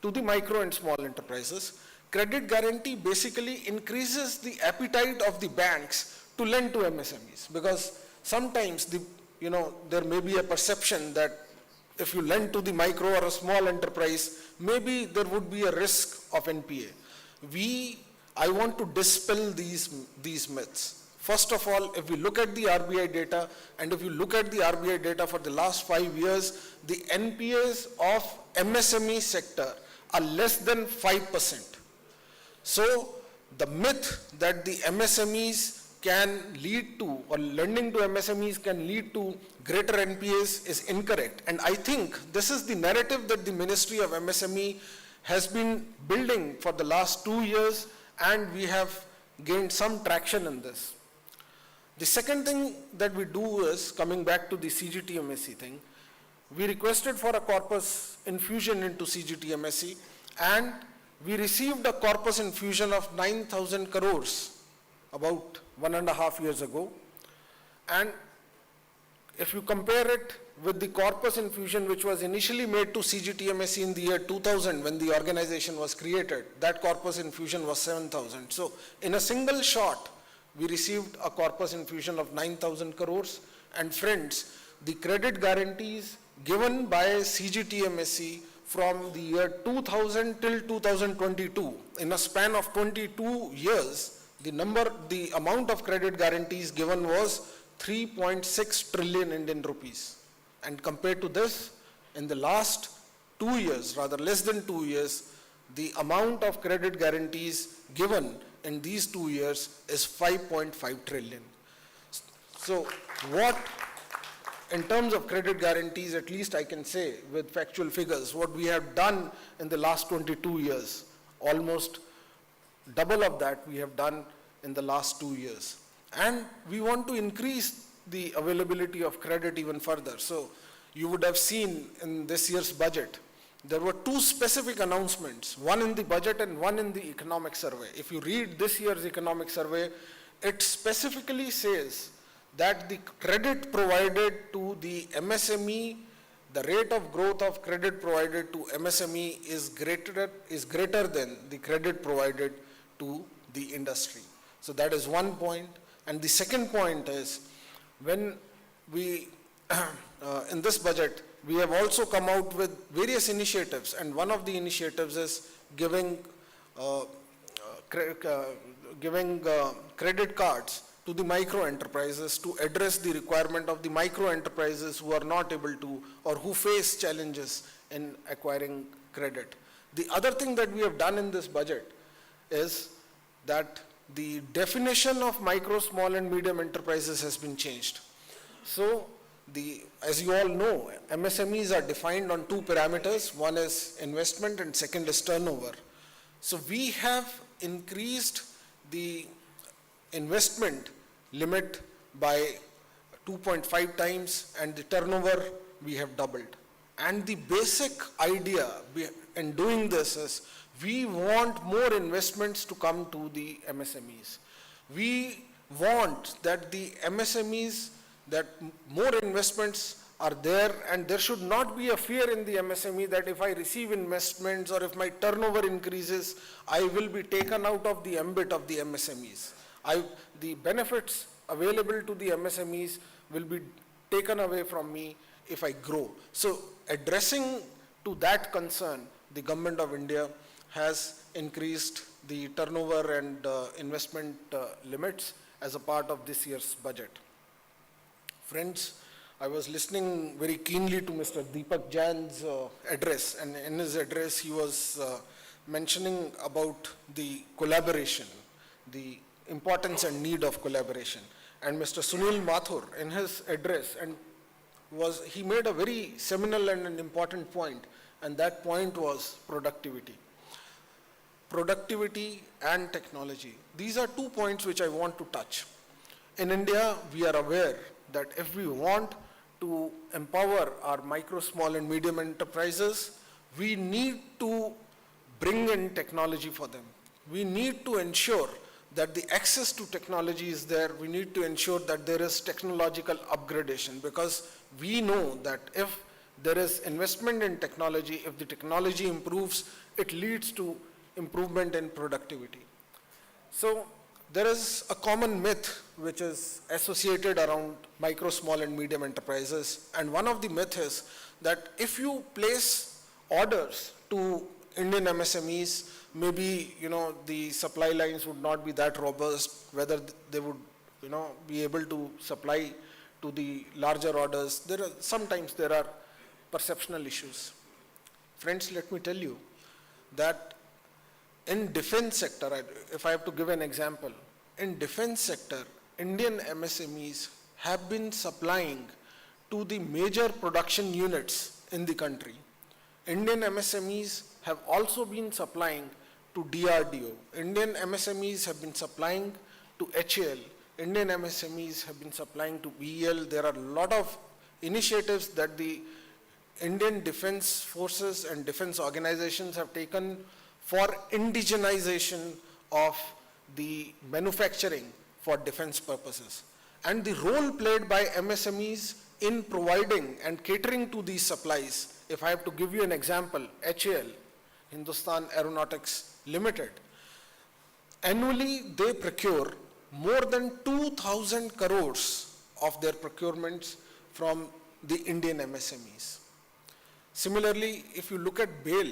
to the micro and small enterprises. Credit guarantee basically increases the appetite of the banks to lend to MSMEs, because sometimes there may be a perception that if you lend to the micro or a small enterprise, maybe there would be a risk of NPA. I want to dispel these myths. First of all, if we look at the RBI data, and if you look at the RBI data for the last 5 years, the NPAs of MSME sector are less than 5%. So the myth that the MSMEs can lead to, or lending to MSMEs can lead to greater NPAs is incorrect. And I think this is the narrative that the Ministry of MSME has been building for the last 2 years, and we have gained some traction in this. The second thing that we do is, coming back to the CGTMSE thing, we requested for a corpus infusion into CGTMSE, and we received a corpus infusion of 9,000 crores about 1.5 years ago. And if you compare it with the corpus infusion which was initially made to CGTMSE in the year 2000 when the organization was created, that corpus infusion was 7,000. So in a single shot, we received a corpus infusion of 9,000 crores. And friends, the credit guarantees given by CGTMSE from the year 2000 till 2022, in a span of 22 years, the amount of credit guarantees given was 3.6 trillion Indian rupees. And compared to this, in the last 2 years, rather less than 2 years, the amount of credit guarantees given in these 2 years is 5.5 trillion. So what, in terms of credit guarantees, at least I can say with factual figures, what we have done in the last 22 years, almost double of that we have done in the last 2 years. And we want to increase the availability of credit even further. So you would have seen in this year's budget, there were 2 specific announcements, one in the budget and one in the economic survey. If you read this year's economic survey, it specifically says that the credit provided to the MSME, the rate of growth of credit provided to MSME is greater than the credit provided to the industry. So that is one point. And the second point is, when we, in this budget, we have also come out with various initiatives, and one of the initiatives is giving credit cards to the micro enterprises to address the requirement of the micro enterprises who are not able to, or who face challenges in acquiring credit. The other thing that we have done in this budget is that the definition of micro, small and medium enterprises has been changed. So as you all know, MSMEs are defined on 2 parameters. One is investment and second is turnover. So we have increased the investment limit by 2.5 times, and the turnover we have doubled. And the basic idea in doing this is, we want more investments to come to the MSMEs. We want that the MSMEs, that more investments are there, and there should not be a fear in the MSME that if I receive investments or if my turnover increases, I will be taken out of the ambit of the MSMEs. The benefits available to the MSMEs will be taken away from me if I grow. So addressing to that concern, the Government of India has increased the turnover and investment limits as a part of this year's budget. Friends, I was listening very keenly to Mr. Deepak Jain's address, and in his address he was mentioning about the collaboration, the importance and need of collaboration. And Mr. Sunil Mathur in his address, he made a very seminal and an important point, and that point was productivity. Productivity and technology. These are 2 points which I want to touch. In India, we are aware that if we want to empower our micro, small and medium enterprises, we need to bring in technology for them. We need to ensure that the access to technology is there. We need to ensure that there is technological upgradation, because we know that if there is investment in technology, if the technology improves, it leads to improvement in productivity. So there is a common myth which is associated around micro, small and medium enterprises, and one of the myths is that if you place orders to Indian MSMEs, maybe the supply lines would not be that robust, whether they would be able to supply to the larger orders. Sometimes there are perceptional issues. Friends, let me tell you that in defense sector, if I have to give an example, in defense sector, Indian MSMEs have been supplying to the major production units in the country. Indian MSMEs have also been supplying to DRDO. Indian MSMEs have been supplying to HAL. Indian MSMEs have been supplying to BEL. There are a lot of initiatives that the Indian defense forces and defense organizations have taken for indigenization of the manufacturing for defense purposes. And the role played by MSMEs in providing and catering to these supplies, if I have to give you an example, HAL, Hindustan Aeronautics Limited, annually they procure more than 2,000 crores of their procurements from the Indian MSMEs. Similarly, if you look at BEL,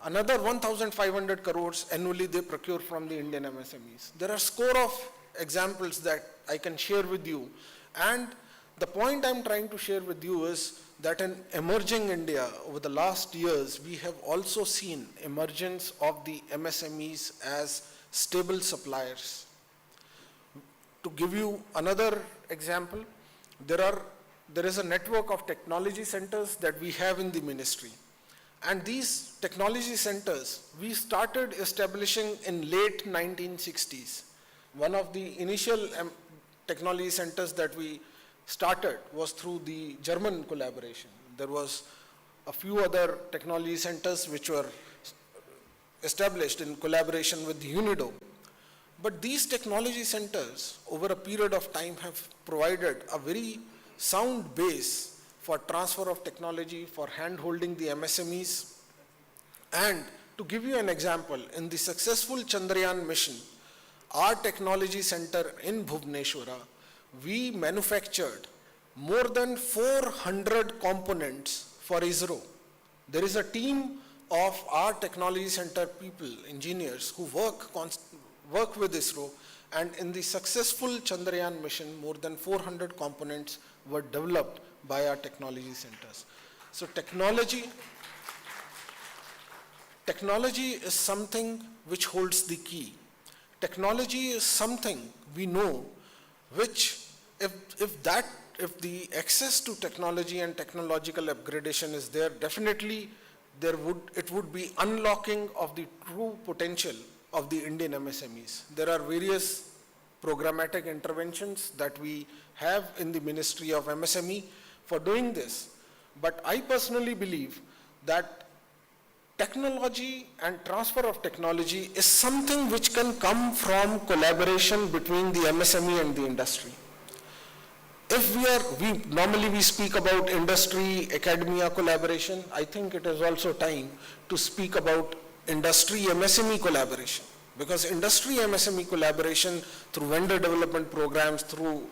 another 1,500 crores annually they procure from the Indian MSMEs. There are score of examples that I can share with you, and the point I'm trying to share with you is that in emerging India over the last years, we have also seen emergence of the MSMEs as stable suppliers. To give you another example, there is a network of technology centers that we have in the ministry. And these technology centers, we started establishing in late 1960s. One of the initial technology centers that we started was through the German collaboration. There was a few other technology centers which were established in collaboration with UNIDO. But these technology centers over a period of time have provided a very sound base for transfer of technology, for hand-holding the MSMEs. And to give you an example, in the successful Chandrayaan mission, our technology center in Bhubaneswara, we manufactured more than 400 components for ISRO. There is a team of our technology center people, engineers, who work with ISRO, and in the successful Chandrayaan mission, more than 400 components were developed by our technology centers. So technology is something which holds the key. Technology is something we know which, if the access to technology and technological upgradation is there, definitely it would be unlocking of the true potential of the Indian MSMEs. There are various programmatic interventions that we have in the Ministry of MSME for doing this. But I personally believe that technology and transfer of technology is something which can come from collaboration between the MSME and the industry. If normally we speak about industry, academia collaboration, I think it is also time to speak about industry MSME collaboration. Because industry MSME collaboration through vendor development programs, through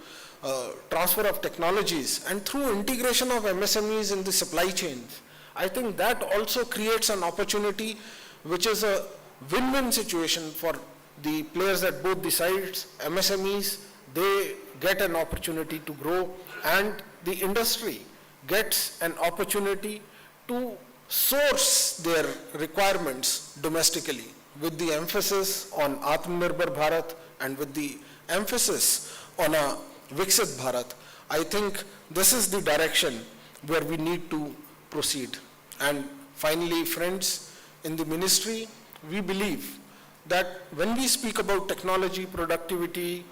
transfer of technologies, and through integration of MSMEs in the supply chains, I think that also creates an opportunity which is a win-win situation for the players at both the sides. MSMEs, they get an opportunity to grow, and the industry gets an opportunity to source their requirements domestically, with the emphasis on Atmanirbhar Bharat and with the emphasis on a Viksit Bharat. I think this is the direction where we need to proceed. And finally, friends, in the ministry, we believe that when we speak about technology, productivity,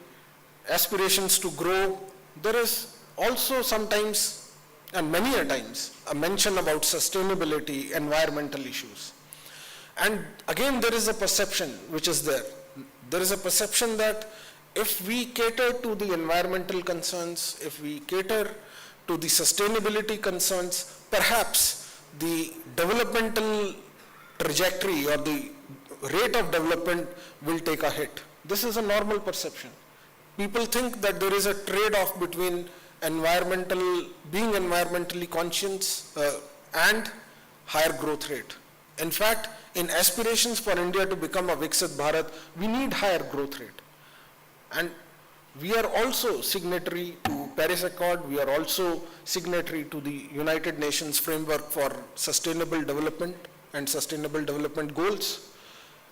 aspirations to grow, there is also sometimes, and many a times, a mention about sustainability, environmental issues. And again, there is a perception which is there. There is a perception that if we cater to the environmental concerns, if we cater to the sustainability concerns, perhaps the developmental trajectory or the rate of development will take a hit. This is a normal perception. People think that there is a trade-off between being environmentally conscious and higher growth rate. In fact, in aspirations for India to become a Viksit Bharat, we need higher growth rate. And we are also signatory to Paris Accord. We are also signatory to the United Nations Framework for Sustainable Development and Sustainable Development Goals.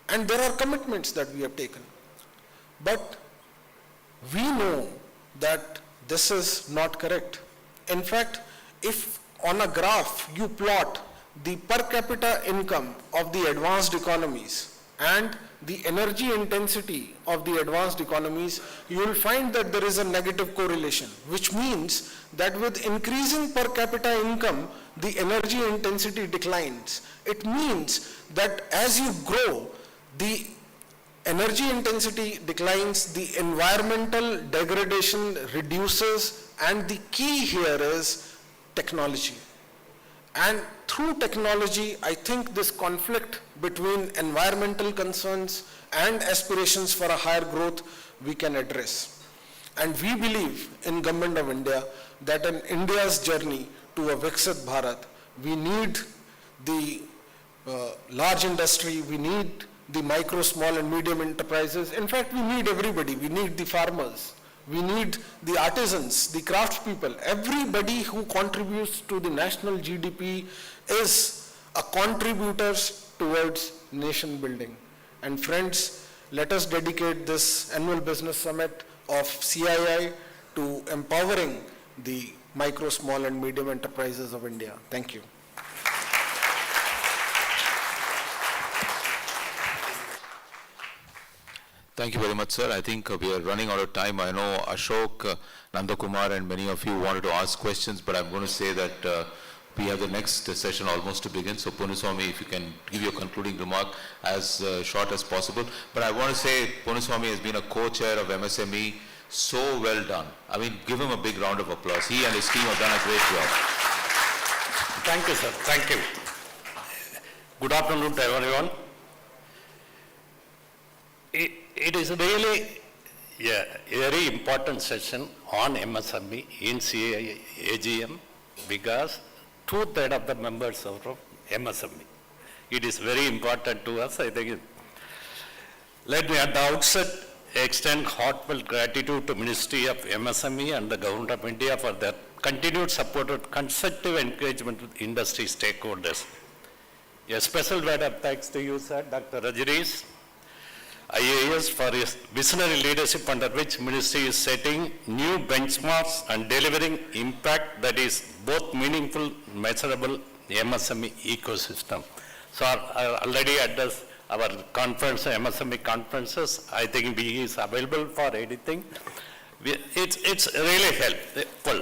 And there are commitments that we have taken. But we know that this is not correct. In fact, if on a graph you plot the per capita income of the advanced economies and the energy intensity of the advanced economies, you will find that there is a negative correlation, which means that with increasing per capita income, the energy intensity declines. It means that as you grow, the energy intensity declines, the environmental degradation reduces, and the key here is technology. And through technology, I think this conflict between environmental concerns and aspirations for a higher growth we can address. And we believe in Government of India that in India's journey to a Viksit Bharat, we need the large industry, we need the micro, small and medium enterprises. In fact, we need everybody. We need the farmers. We need the artisans, the craftspeople. Everybody who contributes to the national GDP is a contributor towards nation building. And friends, let us dedicate this annual business summit of CII to empowering the micro, small and medium enterprises of India. Thank you. Thank you very much, sir. I think we are running out of time. I know Ashok, Nandakumar, and many of you wanted to ask questions, but I'm going to say that we have the next session almost to begin. So, Ponuswamy, if you can give your concluding remark as short as possible. But I want to say Ponuswamy has been a co-chair of MSME. So well done. I mean, give him a big round of applause. He and his team have done a great job. Thank you, sir. Thank you. Good afternoon to everyone. It is really a very important session on MSME in CII AGM because 2/3 of the members are from MSME. It is very important to us. I think. Let me at the outset extend heartfelt gratitude to Ministry of MSME and the Government of India for their continued support and constructive engagement with industry stakeholders. A special word of thanks to you, sir, Dr. Rajneesh, IAS, for his visionary leadership under which Ministry is setting new benchmarks and delivering impact that is both meaningful, measurable MSME ecosystem. So I already addressed our conference, MSME conferences. I think he is available for anything. It's really helpful.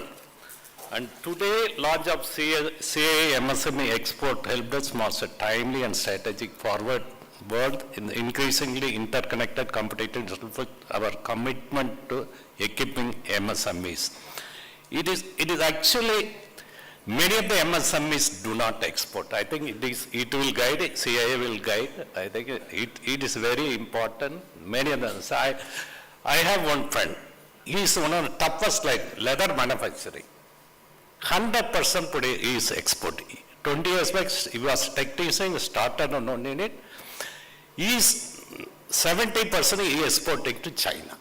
And today, launch of CAA MSME export helped us master timely and strategic forward world in the increasingly interconnected competitive with our commitment to equipping MSMEs. It is actually, many of the MSMEs do not export. I think it will guide, CIA will guide. I think it is very important. Many of them, I have one friend. He is one of the toughest, like leather manufacturing. 100% today he is exporting. 20 years back, he was technician, started on owning it. He is 70% he is exporting to China.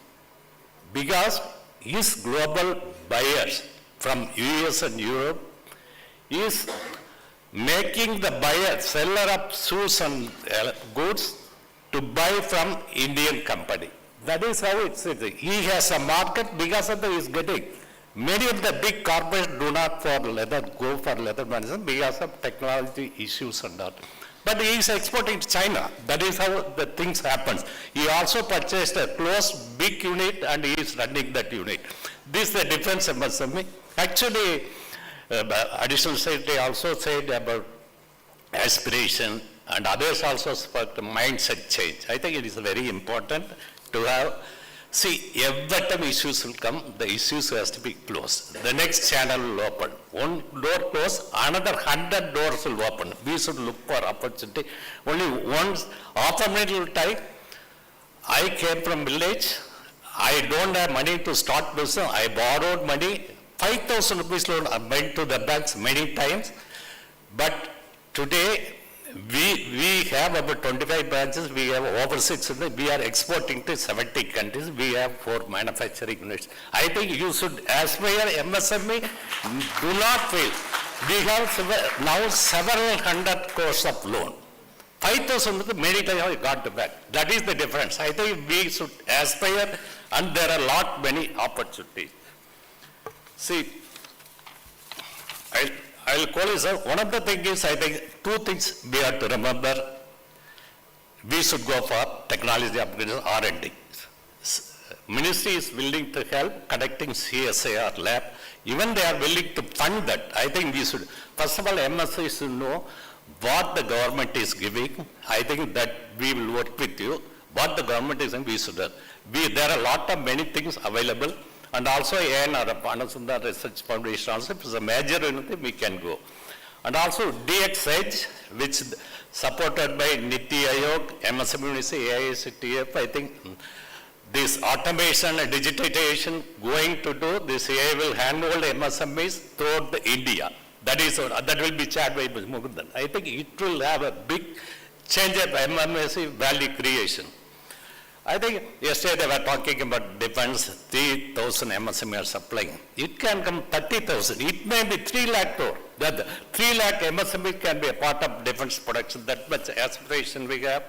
Because his global buyers from US and Europe is making the buyer, seller of shoes and goods to buy from Indian company. That is how it's. He has a market because of the he's getting. Many of the big corporates do not go for leather manufacturing because of technology issues and that. But he is exporting to China. That is how the things happens. He also purchased a closed big unit and he is running that unit. This is the difference MSME. Actually, additional secretary also said about aspiration and others also spoke to mindset change. I think it is very important to have. See, every time issues will come, the issues has to be closed. The next channel will open. One door closed, another 100 doors will open. We should look for opportunity. Only once, after a little time, I came from village. I don't have money to start business. I borrowed money. 5,000 rupees loan. I went to the banks many times. But today, we have about 25 branches, we have over 600, we are exporting to 70 countries, we have 4 manufacturing units. I think you should aspire MSME, do not fail. We have now several hundred crores of loan. 5,000 many times I got back. That is the difference. I think we should aspire and there are many opportunities. See, I'll call you, sir. One of the things is, I think, 2 things we have to remember. We should go for technology upgrades, R&D. Ministry is willing to help conducting CSIR lab. Even they are willing to fund that. I think we should, first of all, MSI should know what the government is giving. I think that we will work with you. What the government is, and we should. There are many things available. And also ANR, Panasunda Research Foundation also, if it's a major unity, we can go. And also DX Edge, which supported by NITI Aayog, MSMEs, AICTF, I think this automation and digitization going to do, this AI will handhold MSMEs throughout India. That will be chaired by Mukundan. I think it will have a big change of MSME value creation. I think yesterday they were talking about defense, 3,000 MSME are supplying. It can come 30,000. It may be 3 lakh crore. That 3 lakh MSME can be a part of defense production. That much aspiration we have.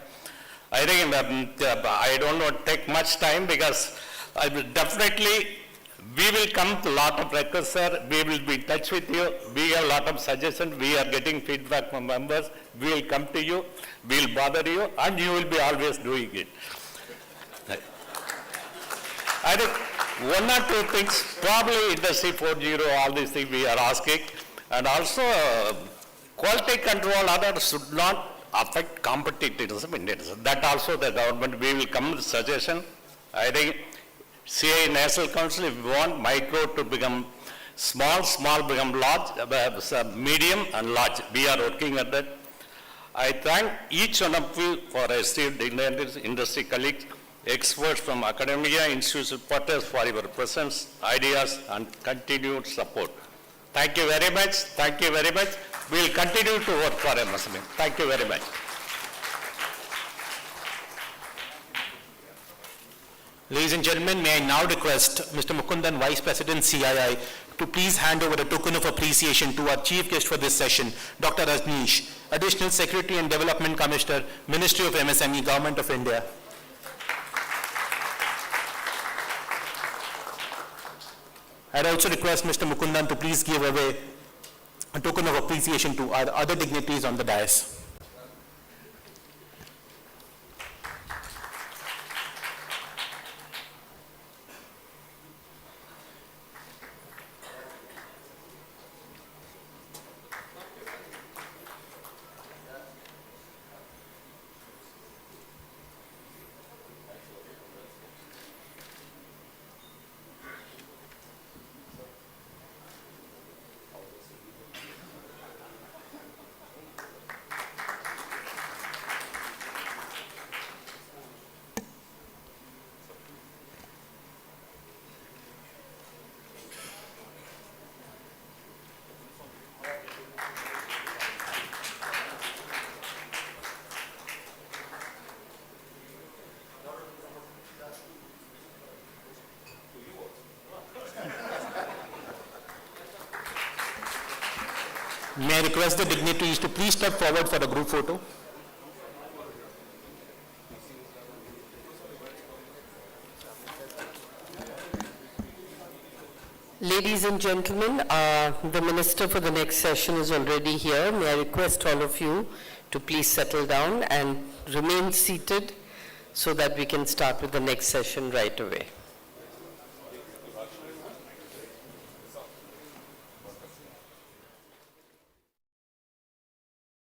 I think I don't want to take much time because I will definitely, we will come to a lot of requests, sir. We will be in touch with you. We have a lot of suggestions. We are getting feedback from members. We will come to you. We will bother you and you will be always doing it. I think 1 or 2 things, probably Industry 4.0, all these things we are asking, and also quality control, others should not affect competitiveness of India. That also the government, we will come with suggestion. I think CA National Council, if we want micro to become small, small become large, medium and large, we are working at that. I thank each one of you for esteemed industry colleagues, experts from academia, institutional partners for your presence, ideas, and continued support. Thank you very much. Thank you very much. We will continue to work for MSME. Thank you very much. Ladies and gentlemen, may I now request Mr. Mukundan, Vice President CII, to please hand over a token of appreciation to our chief guest for this session, Dr. Rajneesh, Additional Secretary and Development Commissioner, Ministry of MSME, Government of India. I'd also request Mr. Mukundan to please give away a token of appreciation to our other dignitaries on the dais. May I request the dignitaries to please step forward for the group photo? Ladies and gentlemen, the minister for the next session is already here. May I request all of you to please settle down and remain seated so that we can start with the next session right away.